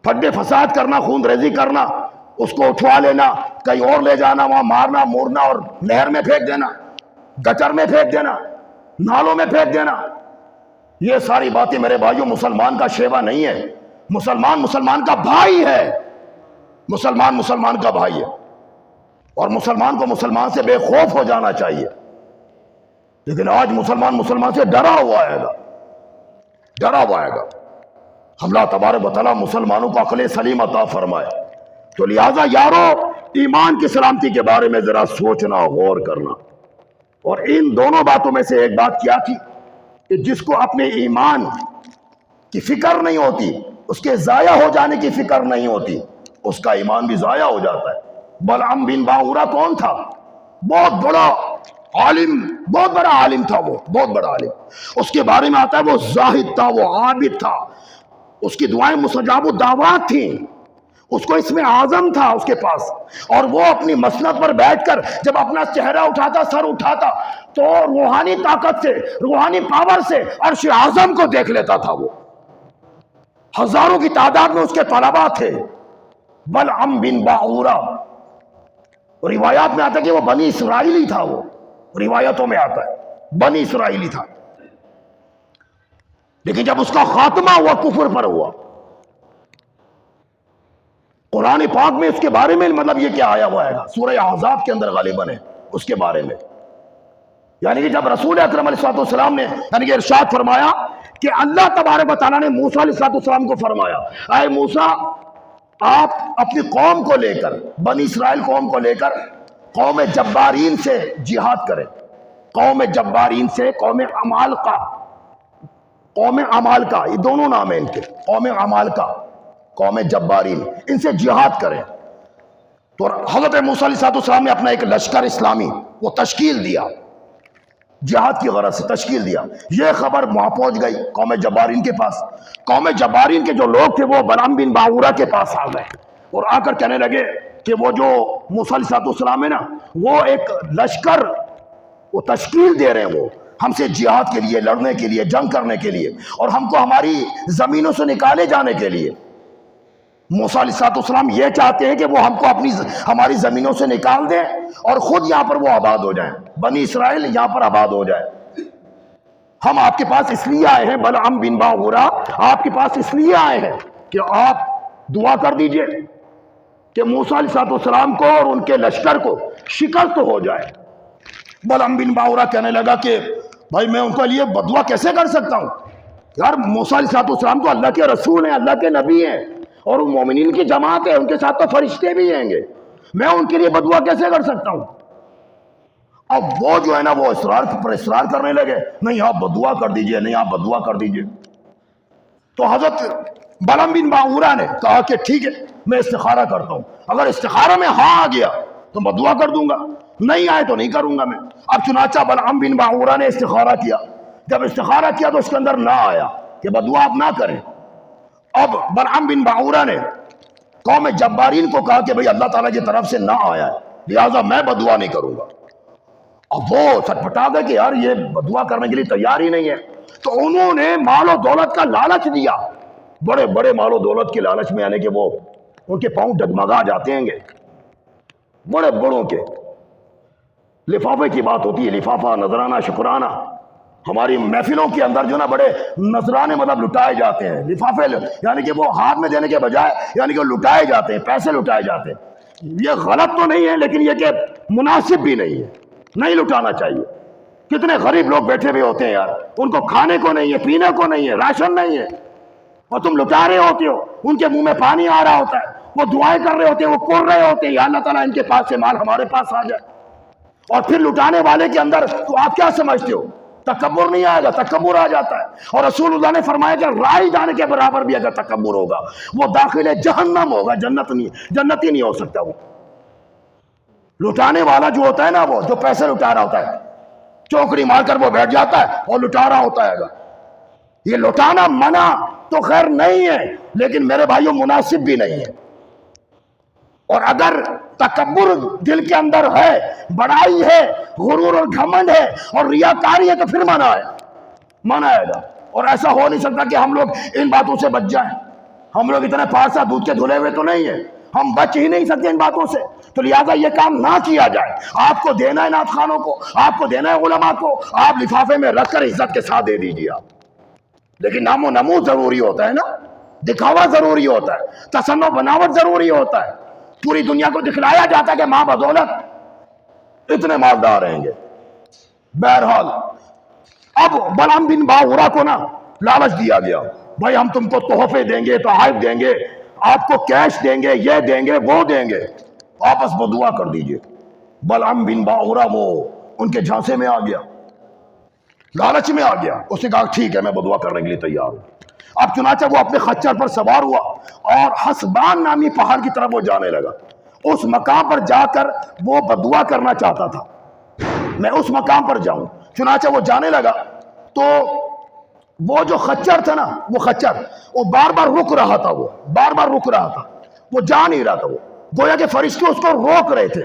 [SPEAKER 2] پھڈے فساد کرنا، خون ریزی کرنا، اس کو اٹھوا لینا، کہیں اور لے جانا، وہاں مارنا مورنا اور نہر میں پھینک دینا، گٹر میں پھینک دینا، نالوں میں پھینک دینا، یہ ساری باتیں میرے بھائیوں مسلمان کا شیوا نہیں ہے۔ مسلمان کا بھائی ہے، مسلمان کا بھائی ہے، اور مسلمان کو مسلمان سے بے خوف ہو جانا چاہیے۔ لیکن آج مسلمان سے ڈرا ہوا ہے گا۔ اللہ تبارک و تعالیٰ مسلمانوں کو عقل سلیم عطا فرمائے۔ تو لہٰذا یارو ایمان کی سلامتی کے بارے میں ذرا سوچنا، غور کرنا، اور ان دونوں باتوں میں سے ایک بات کیا تھی کہ جس کو اپنے ایمان کی فکر نہیں ہوتی، اس کے ضائع ہو جانے کی فکر نہیں ہوتی، اس کا ایمان بھی ضائع ہو جاتا ہے۔ بلعام بن باورہ کون تھا؟ بہت بڑا عالم تھا، وہ بہت بڑا عالم۔ اس کے بارے میں آتا ہے وہ زاہد تھا، وہ عابد تھا، اس کی دعائیں مستجاب الدعوات تھیں، اس کو اسم اعظم تھا اس کے پاس، اور وہ اپنی مسند پر بیٹھ کر جب اپنا چہرہ اٹھاتا، سر اٹھاتا، تو روحانی طاقت سے، روحانی پاور سے عرش اعظم کو دیکھ لیتا تھا۔ وہ ہزاروں کی تعداد میں اس کے طلباء تھے۔ بلعام بن باورہ، روایات میں آتا ہے کہ وہ بنی اسرائیلی تھا، وہ روایتوں میں آتا ہے بنی اسرائیلی تھا، لیکن جب اس کا خاتمہ ہوا کفر پر ہوا۔ قرآن پاک میں اس کے بارے میں مطلب یہ کیا آیا ہوا ہے گا، سورہ احزاب کے اندر غالباً ہے اس کے بارے میں، یعنی کہ جب رسول اکرم علیہ السلام نے یعنی کہ ارشاد فرمایا کہ اللہ تبارک و تعالیٰ نے موسیٰ علیہ السلام کو فرمایا، اے موسیٰ آپ اپنی قوم کو لے کر، بنی اسرائیل قوم کو لے کر قوم جبارین سے جہاد کریں، قوم جبارین سے، قوم عمالقہ، یہ دونوں نام ہیں ان کے، قوم عمالقہ، قوم جبارین، ان سے جہاد کریں۔ تو حضرت موسیٰ علیہ السلام نے اپنا ایک لشکر اسلامی وہ تشکیل دیا، جہاد کی غرض سے تشکیل دیا۔ یہ خبر وہاں پہنچ گئی قوم جبارین کے پاس۔ قوم جبارین کے جو لوگ تھے وہ بلعام بن باورہ کے پاس آ گئے اور آ کر کہنے لگے کہ وہ جو موسیٰ علیہ السلام ہے نا، وہ ایک لشکر وہ تشکیل دے رہے ہیں، وہ ہم سے جہاد کے لیے، لڑنے کے لیے، جنگ کرنے کے لیے، اور ہم کو ہماری زمینوں سے نکالے جانے کے لیے۔ موسیٰ علیہ السلام یہ چاہتے ہیں کہ وہ ہم کو ہماری زمینوں سے نکال دیں اور خود یہاں پر وہ آباد ہو جائیں، بنی اسرائیل یہاں پر آباد ہو جائے۔ ہم آپ کے پاس اس لیے آئے ہیں بلعام بن باورہ، آپ کے پاس اس لیے آئے ہیں کہ آپ دعا کر دیجئے کہ موسیٰ علیہ السلام کو اور ان کے لشکر کو شکست ہو جائے۔ بلعام بن باورہ کہنے لگا کہ بھائی میں ان کے لیے بدعا کیسے کر سکتا ہوں؟ یار موسیٰ علیہ السلام تو اللہ کے رسول ہیں، اللہ کے نبی ہیں، اور ان مومنین کی جماعت ہے، ان کے ساتھ تو فرشتے بھی ہیں گے، میں ان کے لیے بدعا کیسے کر سکتا ہوں؟ اب وہ جو ہے نا وہ اصرار کرنے لگے، نہیں آپ بدعا کر دیجئے، نہیں آپ بدعا کر دیجئے۔ تو حضرت بلعام بن باورہ نے کہا کہ ٹھیک ہے میں استخارہ کرتا ہوں، اگر استخارہ میں ہاں آ گیا تو بدعا کر دوں گا، نہیں آئے تو نہیں کروں گا میں۔ اب چنانچہ بلعام بن باورہ نے استخارہ کیا، جب استخارہ کیا تو اس کے اندر نہ آیا کہ بدعا آپ نہ کریں۔ اب بلعام بن باورہ نے قوم جبارین کو کہا کہ بھئی اللہ تعالیٰ کی طرف سے نہ آیا ہے لہٰذا میں بدعا نہیں کروں گا۔ اب وہ سٹپٹا گئے کہ یار یہ بدعا کرنے کے لیے تیار ہی نہیں ہے، تو انہوں نے مال و دولت کا لالچ دیا، بڑے بڑے مال و دولت کے لالچ میں، یعنی کہ وہ ان کے پاؤں ڈگمگا جاتے ہیں گے، بڑے بڑوں کے لفافے کی بات ہوتی ہے، لفافہ، نذرانہ، شکرانہ۔ ہماری محفلوں کے اندر جو نا بڑے نذرانے مطلب لٹائے جاتے ہیں، لفافے، یعنی کہ وہ ہاتھ میں دینے کے بجائے یعنی کہ لٹائے جاتے ہیں، پیسے لٹائے جاتے ہیں۔ یہ غلط تو نہیں ہے لیکن یہ کہ مناسب بھی نہیں ہے، نہیں لٹانا چاہیے۔ کتنے غریب لوگ بیٹھے ہوئے ہوتے ہیں یار، ان کو کھانے کو نہیں ہے، پینے کو نہیں ہے، راشن نہیں ہے، اور تم لٹا رہے ہوتے ہو، ان کے منہ میں پانی آ رہا ہوتا ہے، وہ دعائیں کر رہے ہوتے ہیں، وہ کر رہے ہوتے ہیں یا اللہ تعالیٰ ان کے پاس سے مال ہمارے پاس آ جائے۔ اور پھر لٹانے والے کے اندر تو آپ کیا سمجھتے ہو؟ تکبر نہیں آئے گا، تکبر آ جاتا ہے۔ اور رسول اللہ نے فرمایا کہ رائی جانے کے برابر بھی اگر تکبر ہوگا وہ داخل جہنم ہوگا، جنت ہی نہیں ہو سکتا۔ وہ لٹانے والا جو ہوتا ہے نا، وہ جو پیسے لٹا رہا ہوتا ہے، چوکڑی مار کر وہ بیٹھ جاتا ہے اور لٹا رہا ہوتا ہے گا۔ یہ لٹانا منع تو خیر نہیں ہے لیکن میرے بھائیوں مناسب بھی نہیں ہے، اور اگر تکبر دل کے اندر ہے، بڑائی ہے، غرور اور گھمنڈ ہے اور ریاکاری ہے تو پھر منع آئے گا۔ اور ایسا ہو نہیں سکتا کہ ہم لوگ ان باتوں سے بچ جائیں۔ ہم لوگ اتنے پارسا دودھ کے دھلے ہوئے تو نہیں ہیں، ہم بچ ہی نہیں سکتے ان باتوں سے، تو لہٰذا یہ کام نہ کیا جائے۔ آپ کو دینا ہے نعت خوانوں کو، آپ کو دینا ہے علماء کو، آپ لفافے میں رکھ کر عزت کے ساتھ دے دیجیے آپ، لیکن نام و نمود ضروری ہوتا ہے نا، دکھاوا ضروری ہوتا ہے، تصنع بناوٹ ضروری ہوتا ہے، پوری دنیا کو دکھلایا جاتا ہے کہ ماں بدولت اتنے مالدار رہیں گے۔ بہرحال اب بلعام بن باورا کو نا لالچ دیا گیا، بھائی ہم تم کو تحفے دیں گے، تحائف دیں گے، آپ کو کیش دیں گے، یہ دیں گے، وہ دیں گے، واپس بدعا کر دیجئے۔ بلعام بن باورا وہ ان کے جھانسے میں آ گیا، لالچ میں آ گیا، اس نے کہا ٹھیک ہے میں بدعا کرنے کے لیے تیار ہوں۔ اب چنانچہ وہ اپنے خچر پر سوار ہوا اور حسبان نامی پہاڑ کی طرف وہ جانے لگا۔ اس مقام پر جا کر وہ بدعا کرنا چاہتا تھا، میں اس مقام پر جاؤں۔ چنانچہ وہ جانے لگا تو وہ جو خچر تھا نا، وہ خچر وہ بار بار رک رہا تھا، وہ بار بار رک رہا تھا، وہ جا نہیں رہا تھا، وہ گویا کہ فرشتے اس کو روک رہے تھے،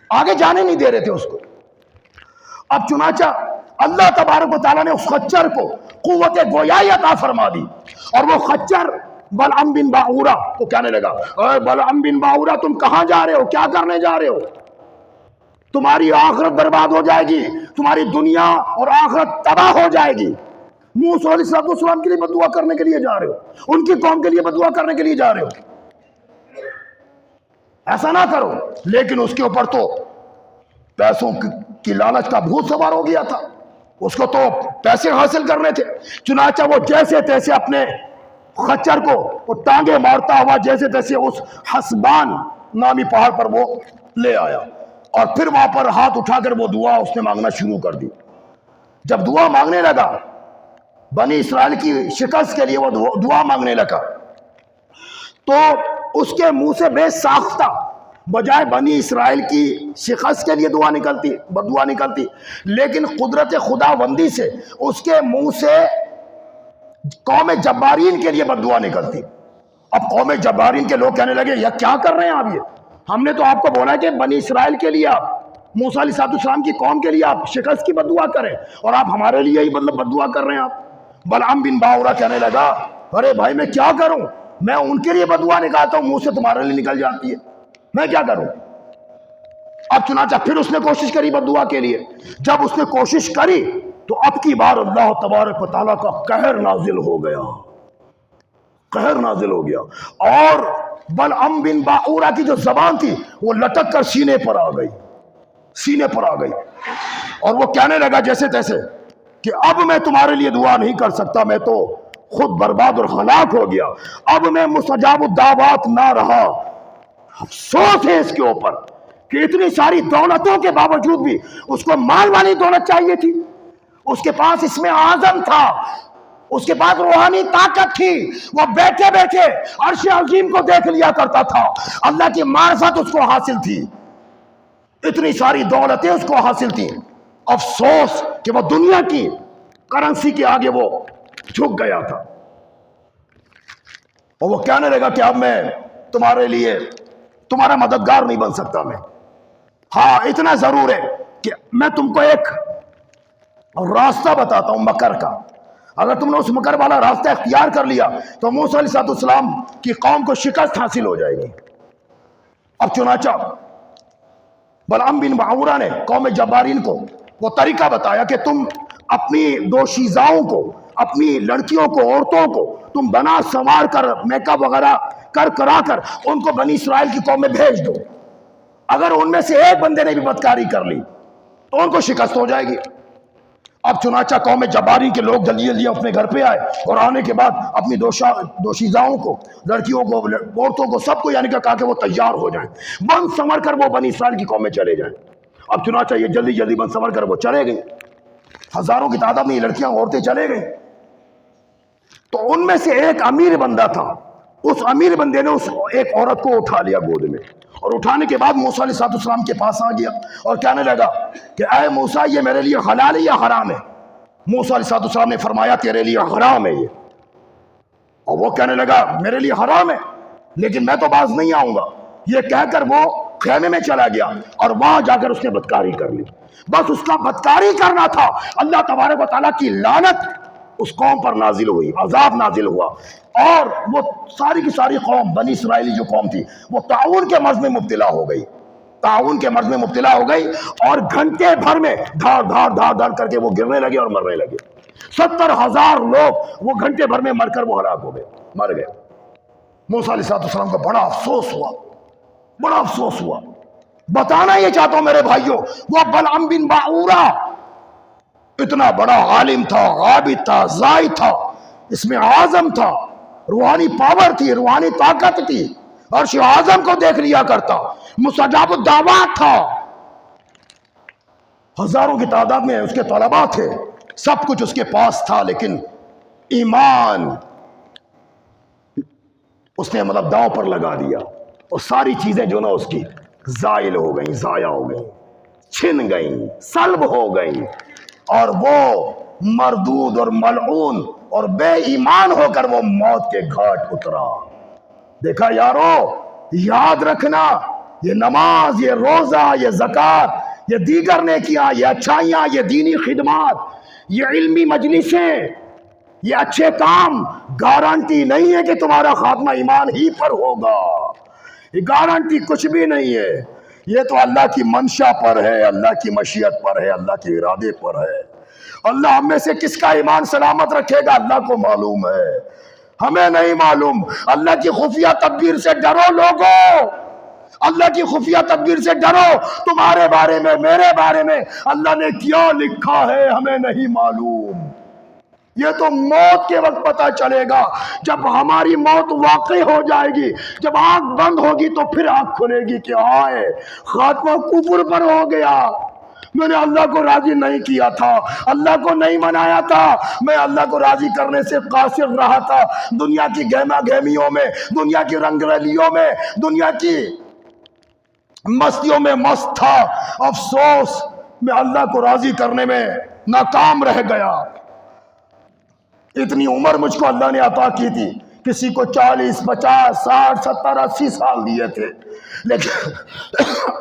[SPEAKER 2] آگے جانے نہیں دے رہے تھے اس کو۔ اب چنانچہ اللہ تبارک و تعالیٰ نے اس خچر کو قوت گویائی عطا فرما دی، اور وہ خچر بلعام بن باورا کو کہنے لگا، اے بلعام بن باورا تم کہاں جا رہے ہو، کیا کرنے جا رہے ہو؟ تمہاری آخرت برباد ہو جائے گی، تمہاری دنیا اور آخرت تباہ ہو جائے گی۔ موسیٰ علیہ السلام کے لیے بدعا کرنے کے لیے جا رہے ہو، ان کی قوم کے لیے بدعا کرنے کے لیے جا رہے ہو، ایسا نہ کرو۔ لیکن اس کے اوپر تو پیسوں کی لالچ کا بھوت سوار ہو گیا تھا، اس کو تو پیسے حاصل کرنے تھے۔ چنانچہ وہ جیسے تیسے اپنے خچر کو وہ ٹانگے مارتا ہوا جیسے تیسے اس حسبان نامی پہاڑ پر وہ لے آیا، اور پھر وہاں پر ہاتھ اٹھا کر وہ دعا اس نے مانگنا شروع کر دی۔ جب دعا مانگنے لگا، بنی اسرائیل کی شکست کے لیے وہ دعا مانگنے لگا، تو اس کے منہ سے بے ساختہ بجائے بنی اسرائیل کی شکست کے لیے دعا نکلتی، لیکن قدرت خداوندی سے اس کے منہ سے قوم جبارین کے لیے بددعا نکلتی۔ اب قوم جبارین کے لوگ کہنے لگے یہ کیا کر رہے ہیں آپ، یہ ہم نے تو آپ کو بولا کہ بنی اسرائیل کے لیے، آپ موسیٰ علیہ السلام کی قوم کے لیے آپ شکست کی بددعا کریں، اور آپ ہمارے لیے ہی مطلب بددعا کر رہے ہیں آپ۔ بلعام بن باورا کہنے لگا ارے بھائی میں کیا کروں، میں ان کے لیے بددعا نکالتا ہوں، منہ سے تمہارے لیے نکل جاتی ہے، میں کیا کروں۔ اب چنانچہ پھر اس نے کوشش کری بددعا کے لیے۔ جب اس نے کوشش کری تو اب کی بار اللہ تبارک و تعالیٰ کا قہر نازل ہو گیا، قہر نازل ہو گیا، اور بلعام بن باورا کی جو زبان تھی وہ لٹک کر سینے پر آ گئی، سینے پر آ گئی، اور وہ کہنے لگا جیسے تیسے کہ اب میں تمہارے لیے دعا نہیں کر سکتا، میں تو خود برباد اور ہلاک ہو گیا، اب میں مستجاب الدعوات نہ رہا۔ افسوس ہے اس کے اوپر کہ اتنی ساری دولتوں کے باوجود بھی اس کو مال والی دولت چاہیے تھی، اس کے پاس اسم اعظم تھا، اس کے پاس روحانی طاقت تھی، وہ بیٹھے بیٹھے عرش عظیم کو دیکھ لیا کرتا تھا، اللہ کی معرفت اس کو حاصل تھی، اتنی ساری دولتیں اس کو حاصل تھی۔ افسوس کہ وہ دنیا کی کرنسی کے آگے وہ جھک گیا تھا، اور وہ کہنے لگا کہ اب میں تمہارے لیے تمہارا مددگار نہیں بن سکتا، میں ہاں اتنا ضرور ہے کہ میں تم کو ایک راستہ بتاتا ہوں مکر کا، اگر تم نے اس مکر والا راستہ اختیار کر لیا تو موسیٰ علیہ السلام کی قوم کو شکست حاصل ہو جائے گی۔ اب چنانچہ بلعام بن باورا نے قوم جبارین کو وہ طریقہ بتایا کہ تم اپنی دوشیزاؤں کو، اپنی لڑکیوں کو، عورتوں کو تم بنا سنوار کر میک اپ وغیرہ کرا کر ان کو بنی اسرائیل کی قوم میں بھیج دو، اگر ان میں سے ایک بندے نے بھی بدکاری کر لی تو ان کو شکست ہو جائے گی۔ اب چنانچہ قوم جبارین کے لوگ جلدی جلدی اپنے گھر پہ آئے، اور آنے کے بعد اپنی دوشیزاؤں کو، لڑکیوں کو، عورتوں کو، سب کو یعنی کہ کہا کہ وہ تیار ہو جائیں، بن سنور کر وہ بنی اسرائیل کی قوم میں چلے جائیں۔ اب چنانچہ یہ جلدی جلدی بن سنور کر وہ چلے گئے، ہزاروں کی تعداد میں یہ لڑکیاں عورتیں چلے گئیں، تو ان میں سے ایک امیر بندہ تھا، اس امیر بندے نے اس ایک عورت کو اٹھا لیا گود میں، اور اٹھانے کے بعد موسیٰ علیہ السلام کے پاس آ گیا اور کہنے لگا کہ اے موسیٰ یہ میرے لیے حلال ہے یا حرام ہے؟ موسیٰ علیہ السلام نے فرمایا تیرے لیے حرام ہے یہ، اور وہ کہنے لگا میرے لیے حرام ہے لیکن میں تو باز نہیں آؤں گا۔ یہ کہہ کر وہ خیمے میں چلا گیا اور وہاں جا کر اس نے بدکاری کر لی. بس اس کا بدکاری کرنا تھا. اللہ تبارک و تعالیٰ کی لعنت اس قوم پر نازل ہوئی, عذاب نازل ہوا, اور وہ ساری کی ساری قوم, بنی اسرائیلی جو قوم تھی, وہ طاعون کے مرض میں مبتلا ہو گئی. طاعون کے مرض میں مبتلا ہو گئی اور گھنٹے بھر میں دھاڑ دھاڑ دھاڑ دھاڑ کر کے وہ گرنے لگے اور مرنے لگے. 70,000 لوگ وہ گھنٹے بھر میں مر کر وہ ہلاک ہو گئے, مر گئے. موسیٰ علیہ السلام کا بڑا افسوس ہوا, بڑا افسوس ہوا. بتانا یہ چاہتا ہوں میرے بھائیوں, وہ بلعم بن باعورہ اتنا بڑا عالم تھا, عابد تھا, زاہد تھا, اس میں اعظم تھا, روحانی پاور تھی, روحانی طاقت تھی, عرش اعظم کو دیکھ لیا کرتا, مستجاب الدعوات تھا, ہزاروں کی تعداد میں اس کے طلباء تھے, سب کچھ اس کے پاس تھا, لیکن ایمان اس نے مطلب داؤں پر لگا دیا اور ساری چیزیں جو نا اس کی زائل ہو گئیں, ضائع ہو گئیں, چھن گئیں, سلب ہو گئیں, اور وہ مردود اور ملعون اور بے ایمان ہو کر وہ موت کے گھاٹ اترا. دیکھا یارو, یاد رکھنا, یہ نماز, یہ روزہ, یہ زکوٰۃ, یہ دیگر نیکیاں, یہ اچھائیاں, یہ دینی خدمات, یہ علمی مجلسیں, یہ اچھے کام گارنٹی نہیں ہے کہ تمہارا خاتمہ ایمان ہی پر ہوگا. یہ گارنٹی کچھ بھی نہیں ہے. یہ تو اللہ کی منشا پر ہے, اللہ کی مشیت پر ہے, اللہ کے ارادے پر ہے. اللہ ہم میں سے کس کا ایمان سلامت رکھے گا اللہ کو معلوم ہے, ہمیں نہیں معلوم. اللہ کی خفیہ تدبیر سے ڈرو لوگو, اللہ کی خفیہ تدبیر سے ڈرو. تمہارے بارے میں, میرے بارے میں اللہ نے کیا لکھا ہے ہمیں نہیں معلوم. یہ تو موت کے وقت پتہ چلے گا, جب ہماری موت واقع ہو جائے گی, جب آنکھ بند ہوگی تو پھر آنکھ کھلے گی کہ ہائے خاتمہ کفر پر ہو گیا, میں نے اللہ کو راضی نہیں کیا تھا, اللہ کو نہیں منایا تھا, میں اللہ کو راضی کرنے سے قاصر رہا تھا, دنیا کی گہما گہمیوں میں, دنیا کی رنگ رلیوں میں, دنیا کی مستیوں میں مست تھا. افسوس میں اللہ کو راضی کرنے میں ناکام رہ گیا. اتنی عمر مجھ کو اللہ نے عطا کی تھی, کسی کو 40, 50, 60, 70, 80 سال دیے تھے,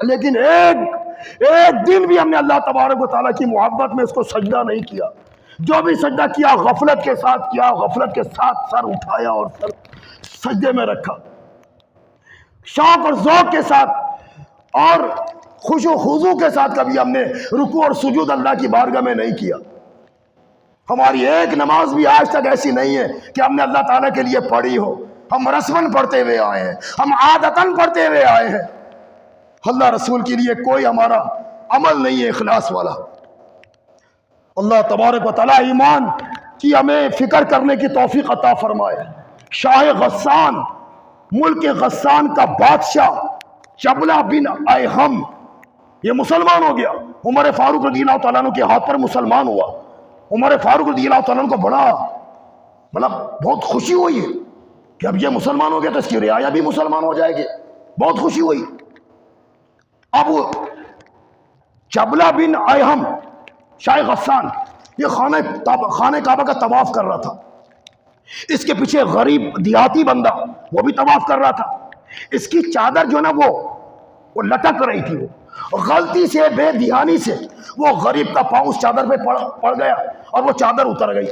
[SPEAKER 2] لیکن ایک دن بھی ہم نے اللہ تبارک و تعالیٰ کی محبت میں اس کو سجدہ نہیں کیا. جو بھی سجدہ کیا غفلت کے ساتھ کیا, غفلت کے ساتھ سر اٹھایا اور سر سجدے میں رکھا, شوق اور ذوق کے ساتھ اور خوش و خضوع کے ساتھ کبھی ہم نے رکوع اور سجود اللہ کی بارگاہ میں نہیں کیا. ہماری ایک نماز بھی آج تک ایسی نہیں ہے کہ ہم نے اللہ تعالیٰ کے لیے پڑھی ہو. ہم رسماً پڑھتے ہوئے آئے ہیں, ہم عادتاً پڑھتے ہوئے آئے ہیں. اللہ رسول کے لیے کوئی ہمارا عمل نہیں ہے اخلاص والا. اللہ تبارک و تعالیٰ ایمان کی ہمیں فکر کرنے کی توفیق عطا فرمائے. شاہ غسان, ملک غسان کا بادشاہ چبلہ بن ایہم, یہ مسلمان ہو گیا. عمر فاروق رضی اللہ تعالیٰ عنہ کے ہاتھ پر مسلمان ہوا. عمر فاروق رضی اللہ تعالیٰ عنہ کو بڑا مطلب بہت خوشی ہوئی ہے کہ اب یہ مسلمان ہو گیا تو اس کی رعایا بھی مسلمان ہو جائے گی. بہت خوشی ہوئی. اب چبلہ بن ایہم شاہ غسان یہ خانہ کعبہ کا طواف کر رہا تھا. اس کے پیچھے غریب دیہاتی بندہ وہ بھی طواف کر رہا تھا. اس کی چادر جو نا وہ لٹک رہی تھی, وہ غلطی سے بے دھیانی سے وہ غریب کا پاؤں اس چادر پہ پڑ گیا اور وہ چادر اتر گئی.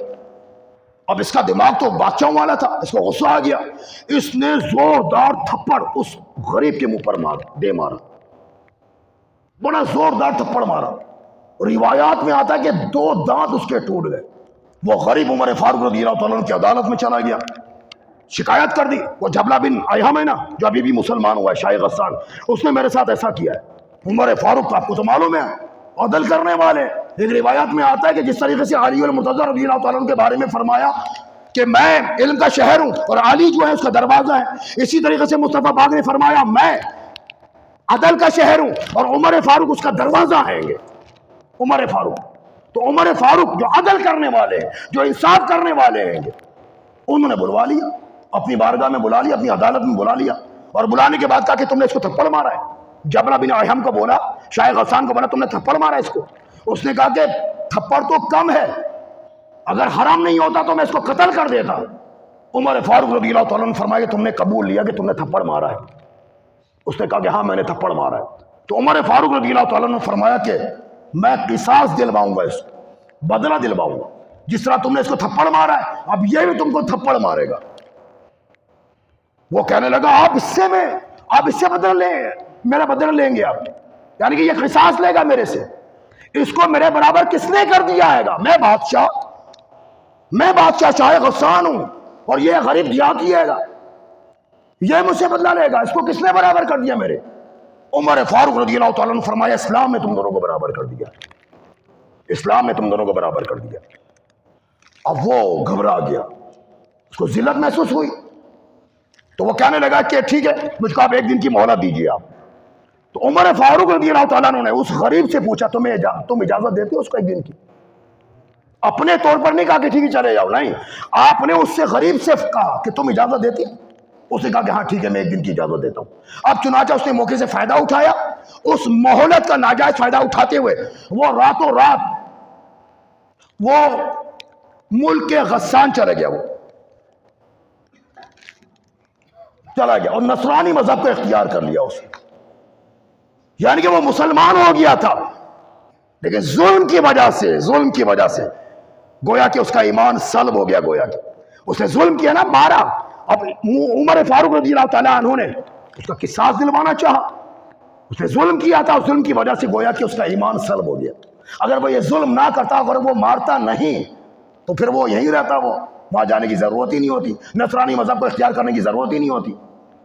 [SPEAKER 2] اب اس کا دماغ تو بادشاہوں والا تھا, اس کو غصہ آ گیا. اس نے زوردار تھپڑ اس غریب کے منہ پر مارا, بڑا زوردار تھپڑ مارا. روایات میں آتا ہے کہ 2 دانت اس کے ٹوٹ گئے. وہ غریب عمر فاروق رضی اللہ تعالیٰ عنہ کی عدالت میں چلا گیا, شکایت کر دی. وہ جبلہ بن ایہم ہے نا جو ابھی بھی مسلمان ہوا ہے, شاہ غسان, اس نے میرے ساتھ ایسا کیا ہے. عمر فاروق تو آپ کو تو معلوم ہے عدل کرنے والے. ایک روایات میں آتا ہے کہ جس طریقے سے علی المرتضیٰ رضی اللہ تعالیٰ عنہ کے بارے میں فرمایا کہ میں علم کا شہر ہوں اور علی جو ہے اس کا دروازہ ہے, اسی طریقے سے مصطفیٰ پاک نے فرمایا میں عدل کا شہر ہوں اور عمر فاروق اس کا دروازہ ہیں گے. عمر فاروق تو عمر فاروق جو عدل کرنے والے ہیں, جو انصاف کرنے والے ہیں, انہوں نے بلوا لیا, اپنی بارگاہ میں بلا لیا, اپنی عدالت میں بلا لیا, اور بلانے کے بعد کہا کہ تم نے اس کو تھپڑ مارا ہے. جبلہ بن ایہم کو بولا, شاہ غسان کو بولا تم نے تھپڑ مارا اس کو. اس نے کہا کہ تھپڑ تو کم ہے, اگر حرام نہیں ہوتا تو میں اس کو قتل کر دیتا. عمر فاروق رضی اللہ تعالیٰ نے فرمایا کہ تم نے قبول لیا کہ تم نے تھپڑ مارا ہے. اس نے کہا کہ ہاں میں نے تھپڑ مارا ہے. تو عمر فاروق رضی اللہ تعالیٰ نے فرمایا کہ میں قصاص دلواؤں گا، اس کو بدلہ دلواؤں گا، جس طرح تم نے اس کو تھپڑ مارا ہے اب یہ بھی تم کو تھپڑ مارے گا. وہ کہنے لگا آپ اس سے بدلہ لیں، میرا بدلہ لیں گے آپ، یعنی کہ یہ قصاص لے گا میرے سے، اس کو میرے برابر کس نے کر دیا ہے گا؟ میں بادشاہ شاہ غسان ہوں اور یہ غریب دیہاتی ہے گا، یہ مجھ سے بدلہ لے گا، اس کو کس نے برابر کر دیا میرے؟ عمر فاروق رضی اللہ تعالیٰ نے فرمایا اسلام نے تم دونوں کو برابر کر دیا، اسلام نے تم دونوں کو برابر کر دیا. اب وہ گھبرا گیا، اس کو ذلت محسوس ہوئی، تو وہ کہنے لگا کہ ٹھیک ہے مجھ کو آپ ایک دن کی مہلت دیجیے آپ. تو عمر فاروق رضی اللہ تعالیٰ نے اس غریب سے پوچھا تم اجازت دیتے ہو اس کو ایک دن کی؟ اپنے طور پر نہیں کہا کہ ٹھیک ہے چلے جاؤ، نہیں، آپ نے اس سے غریب سے کہا کہ تم اجازت دیتی؟ اس نے کہا کہ ہاں ٹھیک ہے میں ایک دن کی اجازت دیتا ہوں. اب چنانچہ اس نے موقع سے فائدہ اٹھایا، اس مہلت کا ناجائز فائدہ اٹھاتے ہوئے وہ راتوں رات وہ ملک کے غسان چلا گیا، اور نصرانی مذہب کو اختیار کر لیا اس نے، یعنی کہ وہ مسلمان ہو گیا تھا لیکن ظلم کی وجہ سے گویا کہ اس کا ایمان سلب ہو گیا، گویا کہ اس نے ظلم کیا نا، مارا. اب عمر فاروق رضی اللہ تعالیٰ عنہ نے اس کا قصاص دلوانا چاہا، اس نے ظلم کیا تھا، اس ظلم کی وجہ سے گویا کہ اس کا ایمان سلب ہو گیا. اگر وہ یہ ظلم نہ کرتا، اگر وہ مارتا نہیں تو پھر وہ یہیں رہتا، وہ وہاں جانے کی ضرورت ہی نہیں ہوتی، نصرانی مذہب کو اختیار کرنے کی ضرورت ہی نہیں ہوتی،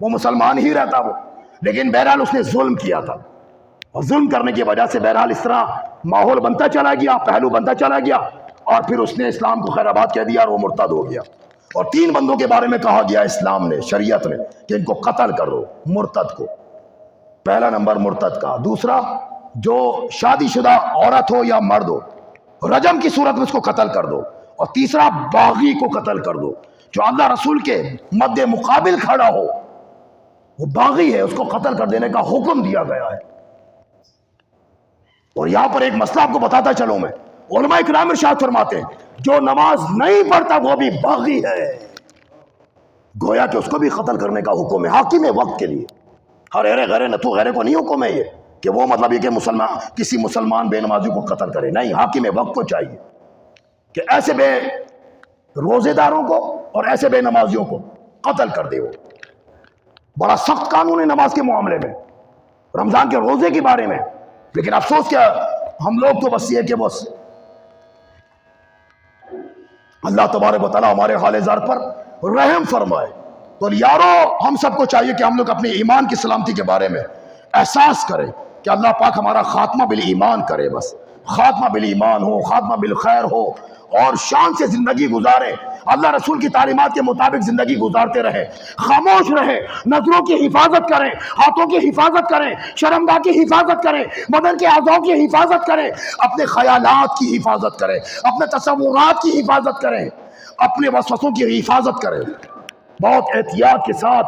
[SPEAKER 2] وہ مسلمان ہی رہتا وہ. لیکن بہرحال اس نے ظلم کیا تھا، اور ظلم کرنے کی وجہ سے بہرحال اس طرح ماحول بنتا چلا گیا، پہلو بنتا چلا گیا، اور پھر اس نے اسلام کو خیر آباد کہہ دیا اور وہ مرتد ہو گیا. اور 3 بندوں کے بارے میں کہا گیا اسلام نے، شریعت میں، کہ ان کو قتل کرو، مرتد کو. پہلا نمبر مرتد کا، دوسرا جو شادی شدہ عورت ہو یا مرد ہو رجم کی صورت میں اس کو قتل کر دو، اور تیسرا باغی کو قتل کر دو، جو اللہ رسول کے مد مقابل کھڑا ہو وہ باغی ہے، اس کو قتل کر دینے کا حکم دیا گیا ہے. اور یہاں پر ایک مسئلہ آپ کو بتاتا چلوں میں، علماء کرام ارشاد فرماتے ہیں جو نماز نہیں پڑھتا وہ بھی باغی ہے، گویا کہ اس کو بھی قتل کرنے کا حکم ہے حاکم وقت کے لیے. ہر غیرے نتو غیرے کو نہیں حکم ہے یہ کہ وہ مطلب یہ کہ کسی مسلمان بے نمازی کو قتل کرے، نہیں، حاکم وقت کو چاہیے کہ ایسے بے روزے داروں کو اور ایسے بے نمازیوں کو قتل کر دے. وہ بڑا سخت قانون ہے نماز کے معاملے میں، رمضان کے روزے کے بارے میں. لیکن افسوس کیا ہم لوگ تو بس یہ کہ بس اللہ تبارک و تعالیٰ ہمارے حال زار پر رحم فرمائے. تو یارو ہم سب کو چاہیے کہ ہم لوگ اپنے ایمان کی سلامتی کے بارے میں احساس کریں کہ اللہ پاک ہمارا خاتمہ بالایمان کرے، بس خاتمہ بالایمان ہو، خاتمہ بالخیر ہو، اور شان سے زندگی گزارے، اللہ رسول کی تعلیمات کے مطابق زندگی گزارتے رہے، خاموش رہے، نظروں کی حفاظت کریں، ہاتھوں کی حفاظت کریں، شرمگاہ کی حفاظت کریں، بدن کے اعضاء کی حفاظت کریں، اپنے خیالات کی حفاظت کریں، اپنے تصورات کی حفاظت کریں، اپنے وسوسوں کی حفاظت کریں. بہت احتیاط کے ساتھ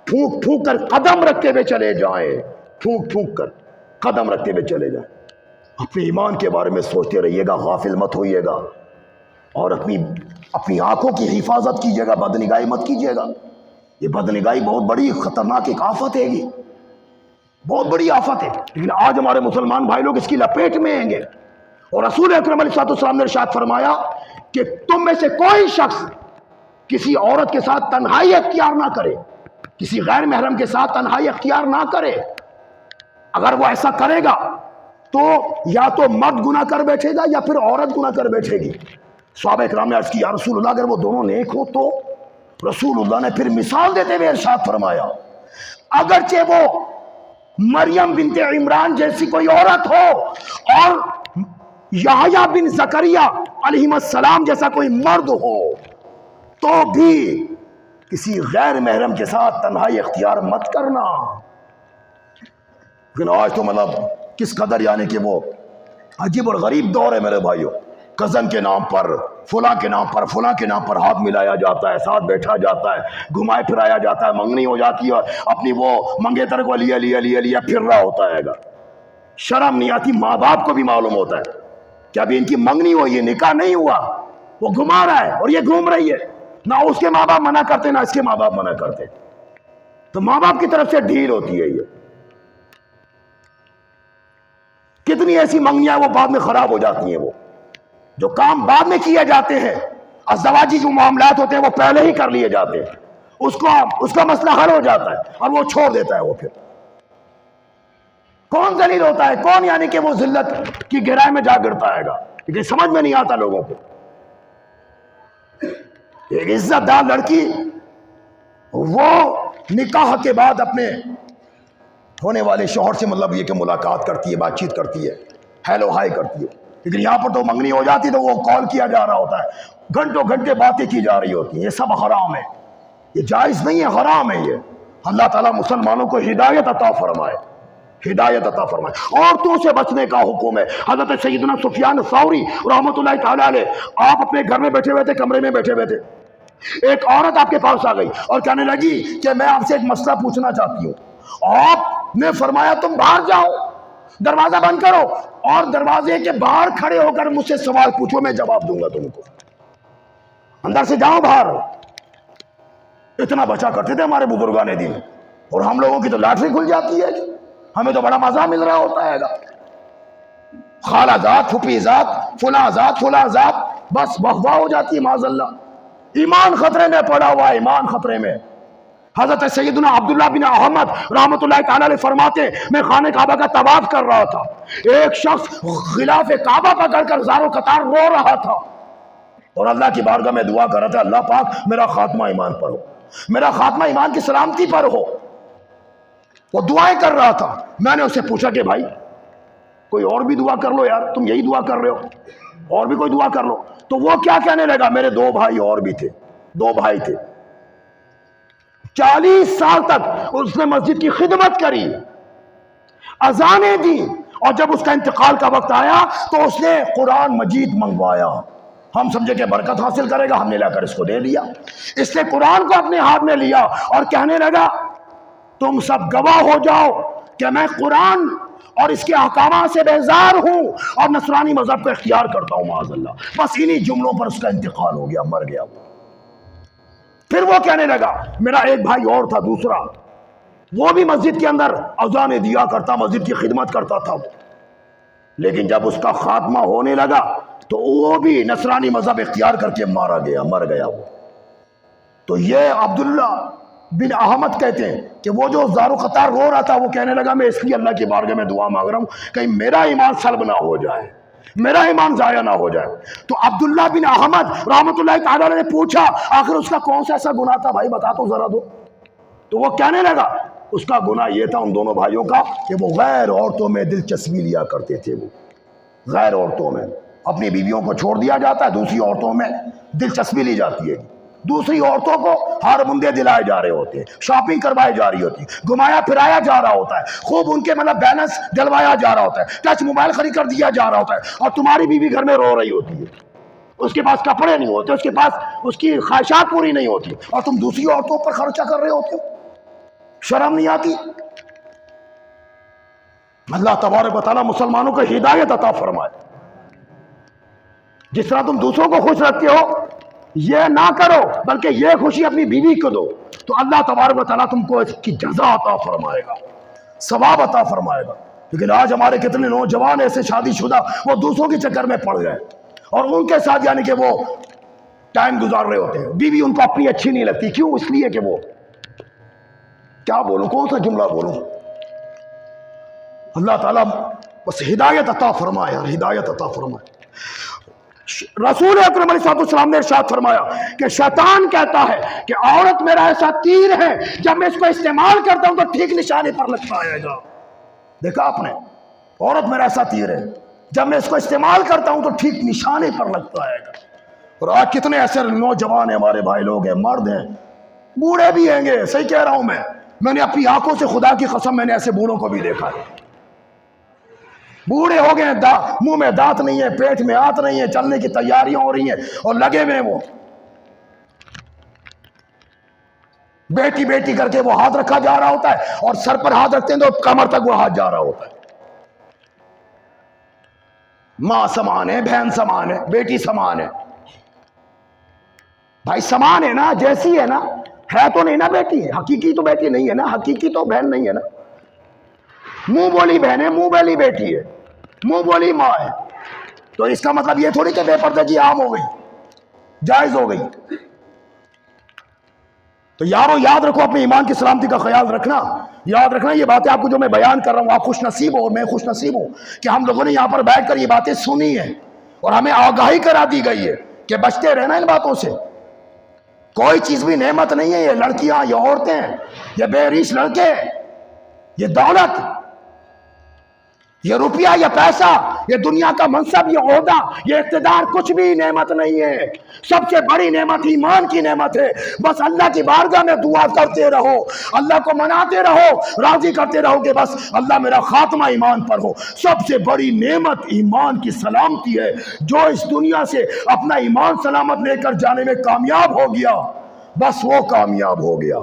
[SPEAKER 2] پھونک پھونک کر قدم رکھتے ہوئے چلے جائیں، پھونک پھونک کر قدم رکھتے ہوئے چلے جائیں. اپنے ایمان کے بارے میں سوچتے رہیے گا، غافل مت ہوئیے گا، اور اپنی آنکھوں کی حفاظت کیجیے گا، بدنگاہی مت کیجیے گا. یہ بدنگاہی بہت بڑی خطرناک ایک آفت ہے، یہ بہت بڑی آفت ہے. لیکن آج ہمارے مسلمان بھائی لوگ اس کی لپیٹ میں ہیں گے. اور رسول اکرم علیہ السلام نے ارشاد فرمایا کہ تم میں سے کوئی شخص کسی عورت کے ساتھ تنہائی اختیار نہ کرے، کسی غیر محرم کے ساتھ تنہائی اختیار نہ کرے. اگر وہ ایسا کرے گا تو یا تو مرد گناہ کر بیٹھے گا یا پھر عورت گناہ کر بیٹھے گی. صحابہ کرام نے عرض کی یا رسول اللہ اگر وہ دونوں نیک ہو تو؟ رسول اللہ نے پھر مثال دیتے ہوئے ارشاد فرمایا اگرچہ وہ مریم بنت عمران جیسی کوئی عورت ہو اور یحییٰ بن زکریا علیہ السلام جیسا کوئی مرد ہو تو بھی کسی غیر محرم کے ساتھ تنہائی اختیار مت کرنا. لیکن آج تو مطلب کس قدر یعنی کہ وہ عجیب اور غریب دور ہے میرے بھائیوں. کزن کے نام پر، فلاں کے نام پر، فلاں کے نام پر ہاتھ ملایا جاتا ہے، ساتھ بیٹھا جاتا ہے، گھمائے پھرایا جاتا ہے، منگنی ہو جاتی ہے، اپنی وہ منگیتر کو لیا پھر رہا ہوتا ہے گا. شرم نہیں آتی. ماں باپ کو بھی معلوم ہوتا ہے کہ ابھی ان کی منگنی ہوئی ہے، نکاح نہیں ہوا، وہ گھما رہا ہے اور یہ گھوم رہی ہے. نہ اس کے ماں باپ منع کرتے نہ اس کے ماں باپ منع کرتے. تو ماں باپ کی طرف سے ڈھیل ہوتی ہے یہ. کتنی ایسی منگیاں وہ بعد میں خراب ہو جاتی ہیں. وہ جو کام بعد میں کیے جاتے ہیں، ازدواجی جو معاملات ہوتے ہیں وہ پہلے ہی کر لیے جاتے ہیں، اس کا مسئلہ حل ہو جاتا ہے اور وہ چھوڑ دیتا ہے. وہ پھر کون ذلیل ہوتا ہے؟ کون یعنی کہ وہ ذلت کی گہرائی میں جا گرتا ہے گا؟ لیکن سمجھ میں نہیں آتا لوگوں کو. ایک عزت دار لڑکی وہ نکاح کے بعد اپنے ہونے والے شوہر سے مطلب یہ کہ ملاقات کرتی ہے، بات چیت کرتی ہے، ہیلو ہائی کرتی ہے. لیکن یہاں پر تو منگنی ہو جاتی تو وہ کال کیا جا رہا ہوتا ہے، گھنٹوں گھنٹے باتیں کی جا رہی ہوتی ہیں. یہ سب حرام ہے، یہ جائز نہیں ہے، حرام ہے یہ. اللہ تعالیٰ مسلمانوں کو ہدایت عطا فرمائے، ہدایت عطا فرمائے. عورتوں سے بچنے کا حکم ہے. حضرت سیدنا سفیان ثوری رحمۃ اللہ تعالیٰ علیہ، آپ اپنے گھر میں بیٹھے ہوئے تھے، کمرے میں بیٹھے ہوئے تھے، ایک عورت آپ کے پاس آ گئی اور کہنے لگی کہ میں آپ سے ایک مسئلہ پوچھنا چاہتی ہوں. آپ نے فرمایا تم باہر جاؤ، دروازہ بند کرو اور دروازے کے باہر کھڑے ہو کر مجھ سے سوال پوچھو، میں جواب دوں گا تم کو. اندر سے جاؤ باہر. اتنا بچا کرتے تھے ہمارے بزرگان دین، اور ہم لوگوں کی تو لاٹری کھل جاتی ہے، ہمیں تو بڑا مزہ مل رہا ہوتا ہے گا. خالہ ذات، پھوپھی ذات، فلاں ذات، فلاں ذات، بس واہ ہو جاتی ہے معاذ اللہ. ایمان خطرے میں پڑا ہوا ہے، ایمان خطرے میں. حضرت سیدنا عبداللہ بن احمد رحمۃ اللہ تعالیٰ علیہ فرماتے، میں خانہ کعبہ کا طواف کر رہا تھا، ایک شخص غلاف کعبہ پکڑ کر زاروں قطار رو رہا تھا اور اللہ کی بارگاہ میں دعا کر رہا تھا، اللہ پاک میرا خاتمہ ایمان پر ہو، میرا خاتمہ ایمان کی سلامتی پر ہو. وہ دعائیں کر رہا تھا. میں نے اسے پوچھا کہ بھائی کوئی اور بھی دعا کر لو یار، تم یہی دعا کر رہے ہو، اور بھی کوئی دعا کر لو. تو وہ کیا کہنے لگا، میرے 2 بھائی اور بھی تھے، 2 بھائی تھے، 40 سال تک اس نے مسجد کی خدمت کری، اذانیں دی، اور جب اس کا انتقال کا وقت آیا تو اس نے قرآن مجید منگوایا. ہم سمجھے کہ برکت حاصل کرے گا، ہم نے لا کر اس کو دے دیا. اس نے قرآن کو اپنے ہاتھ میں لیا اور کہنے لگا تم سب گواہ ہو جاؤ کہ میں قرآن اور اس کے احکامات سے بیزار ہوں اور نصرانی مذہب کو اختیار کرتا ہوں معاذ اللہ. بس انہی جملوں پر اس کا انتقال ہو گیا، مر گیا. پھر وہ کہنے لگا میرا ایک بھائی اور تھا، دوسرا، وہ بھی مسجد کے اندر اذانیں دیا کرتا، مسجد کی خدمت کرتا تھا، لیکن جب اس کا خاتمہ ہونے لگا تو وہ بھی نصرانی مذہب اختیار کر کے مارا گیا، مر گیا وہ. تو یہ عبداللہ بن احمد کہتے ہیں کہ وہ جو زارو قطار رو رہا تھا، وہ کہنے لگا میں اس لیے اللہ کی بارگاہ میں دعا مانگ رہا ہوں کہیں میرا ایمان سلب نہ ہو جائے، میرا ایمان ضائع نہ ہو جائے. تو عبداللہ بن احمد رحمۃ اللہ تعالیٰ نے پوچھا آخر اس کا کون سا ایسا گناہ تھا بھائی، بتا تو ذرا دو. تو وہ کہنے لگا اس کا گناہ یہ تھا ان دونوں بھائیوں کا کہ وہ غیر عورتوں میں دلچسپی لیا کرتے تھے. وہ غیر عورتوں میں، اپنی بیویوں کو چھوڑ دیا جاتا ہے، دوسری عورتوں میں دلچسپی لی جاتی ہے، دوسری عورتوں کو ہار بندے دلائے جا رہے ہوتے ہیں، شاپنگ کروائی جا رہی ہوتی ہے، گھمایا پھرایا جا رہا ہوتا ہے، خوب ان کے مطلب بیلنس دلوایا جا رہا ہوتا ہے، ٹچ موبائل خرید کر دیا جا رہا ہوتا ہے، اور تمہاری بیوی گھر میں رو رہی ہوتی ہے، اس کے پاس کپڑے نہیں ہوتے، اس کے پاس اس کی خواہشات پوری نہیں ہوتی، اور تم دوسری عورتوں پر خرچہ کر رہے ہوتے ہو. شرم نہیں آتی؟ اللہ تبارک و تعالیٰ مسلمانوں کو ہدایت عطا فرمائے. جس طرح تم دوسروں کو خوش رکھتے ہو یہ نہ کرو، بلکہ یہ خوشی اپنی بیوی کو دو، تو اللہ تبارک و تعالیٰ تم کو اس کی جزا عطا فرمائے گا، ثواب عطا فرمائے گا. لیکن آج ہمارے کتنے نوجوان ایسے شادی شدہ وہ دوسروں کے چکر میں پڑ گئے اور ان کے ساتھ یعنی کہ وہ ٹائم گزار رہے ہوتے ہیں. بیوی ان کو اپنی اچھی نہیں لگتی، کیوں؟ اس لیے کہ وہ کیا بولوں، کون سا جملہ بولوں. اللہ تعالیٰ بس ہدایت عطا فرمائے، ہدایت عطا فرمائے. رسول اکرم علیہ السلام نے ارشاد فرمایا کہ شیطان کہتا ہے کہ عورت میرا ایسا تیر ہے جب میں اس کو استعمال کرتا ہوں تو ٹھیک نشانے پر لگتا آئے گا. دیکھا آپ نے، عورت میرا ایسا تیر ہے جب میں اس کو استعمال کرتا ہوں تو ٹھیک نشانے پر لگتا آئے گا. اور آج کتنے ایسے نوجوان ہیں، ہمارے بھائی لوگ ہیں، مرد ہیں، بوڑھے بھی ہیں گے، صحیح کہہ رہا ہوں میں نے اپنی آنکھوں سے خدا کی قسم میں نے ایسے بوڑھوں کو بھی دیکھا ہے. بوڑھے ہو گئے، منہ میں دانت نہیں ہے، پیٹ میں آنت نہیں ہے، چلنے کی تیاریاں ہو رہی ہیں اور لگے ہوئے وہ بیٹی بیٹی کر کے وہ ہاتھ رکھا جا رہا ہوتا ہے اور سر پر ہاتھ رکھتے ہیں تو کمر تک وہ ہاتھ جا رہا ہوتا ہے. ماں سمان ہے، بہن سمان ہے، بیٹی سمان ہے. بھائی سمان ہے نا، جیسی ہے نا، ہے تو نہیں نا بیٹی، حقیقی تو بیٹی نہیں ہے نا، حقیقی تو بہن نہیں ہے نا، منہ بولی بہن ہے، منہ بولی بیٹی ہے، منہ بولی ماں ہے۔ تو اس کا مطلب یہ تھوڑی کہ بے پردگی عام ہو گئی، جائز ہو گئی۔ تو یارو یاد رکھو، اپنے ایمان کی سلامتی کا خیال رکھنا، یاد رکھنا یہ باتیں آپ کو جو میں بیان کر رہا ہوں، آپ خوش نصیب ہو اور میں خوش نصیب ہوں کہ ہم لوگوں نے یہاں پر بیٹھ کر یہ باتیں سنی ہیں اور ہمیں آگاہی کرا دی گئی ہے کہ بچتے رہنا ان باتوں سے۔ کوئی چیز بھی نعمت نہیں ہے، یہ لڑکیاں، یہ عورتیں، یہ بے ریش لڑکے، یہ دولت، یہ روپیہ، یہ پیسہ، یہ دنیا کا منصب، یہ عہدہ، یہ اقتدار کچھ بھی نعمت نہیں ہے۔ سب سے بڑی نعمت ایمان کی نعمت ہے۔ بس اللہ کی بارگاہ میں دعا کرتے رہو، اللہ کو مناتے رہو، راضی کرتے رہو کہ بس اللہ میرا خاتمہ ایمان پر ہو۔ سب سے بڑی نعمت ایمان کی سلامتی ہے۔ جو اس دنیا سے اپنا ایمان سلامت لے کر جانے میں کامیاب ہو گیا، بس وہ کامیاب ہو گیا۔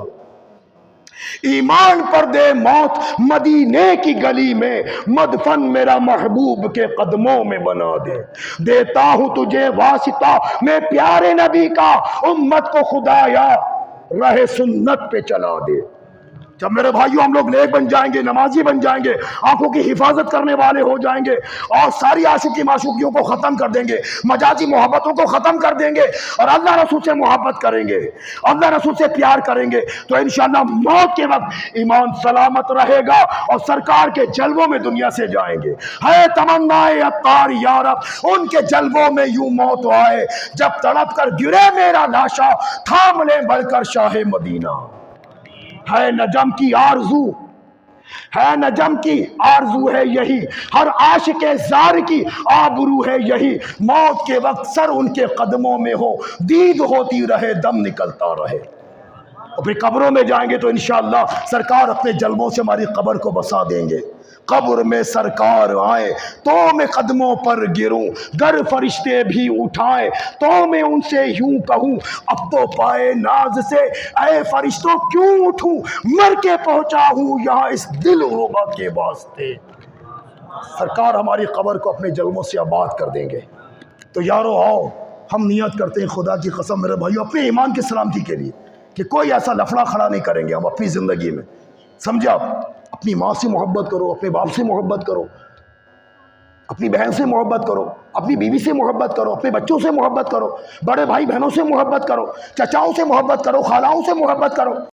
[SPEAKER 2] ایمان پر دے موت مدینے کی گلی میں، مدفن میرا محبوب کے قدموں میں بنا دے۔ دیتا ہوں تجھے واسطہ میں پیارے نبی کا، امت کو خدایا راہ سنت پہ چلا دے۔ جب میرے بھائیوں ہم لوگ نیک بن جائیں گے، نمازی بن جائیں گے، آنکھوں کی حفاظت کرنے والے ہو جائیں گے اور ساری عاشقی معشوقیوں کو ختم کر دیں گے، مجازی محبتوں کو ختم کر دیں گے اور اللہ رسول سے محبت کریں گے، اللہ رسول سے پیار کریں گے، تو انشاءاللہ موت کے وقت ایمان سلامت رہے گا اور سرکار کے جلووں میں دنیا سے جائیں گے۔ ہے تمنا عطار یا رب ان کے جلووں میں یوں موت آئے، جب تڑپ کر گرے میرا لاشا تھام لے بڑھ کر شاہ مدینہ۔ ہے نجم کی آرزو، ہے نجم کی آرزو ہے یہی، ہر عاشق زار کی آبرو ہے یہی، موت کے وقت سر ان کے قدموں میں ہو، دید ہوتی رہے، دم نکلتا رہے۔ اور پھر قبروں میں جائیں گے تو انشاءاللہ سرکار اپنے جلووں سے ہماری قبر کو بسا دیں گے۔ قبر میں سرکار آئے تو میں قدموں پر گروں، گر فرشتے بھی اٹھائے تو میں ان سے یوں کہوں، اب تو پائے ناز سے اے فرشتوں کیوں اٹھوں، مر کے پہنچا ہوں یہاں اس دل ربا کے واسطے۔ سرکار ہماری قبر کو اپنے جلووں سے آباد کر دیں گے۔ تو یارو آؤ ہم نیت کرتے ہیں خدا کی قسم میرے بھائیو اپنے ایمان کی سلامتی کے لیے کہ کوئی ایسا لفڑا کھڑا نہیں کریں گے ہم اپنی زندگی میں، سمجھا؟ اپنی ماں سے محبت کرو، اپنے باپ سے محبت کرو، اپنی بہن سے محبت کرو، اپنی بیوی سے محبت کرو، اپنے بچوں سے محبت کرو، بڑے بھائی بہنوں سے محبت کرو، چچاؤں سے محبت کرو، خالاؤں سے محبت کرو۔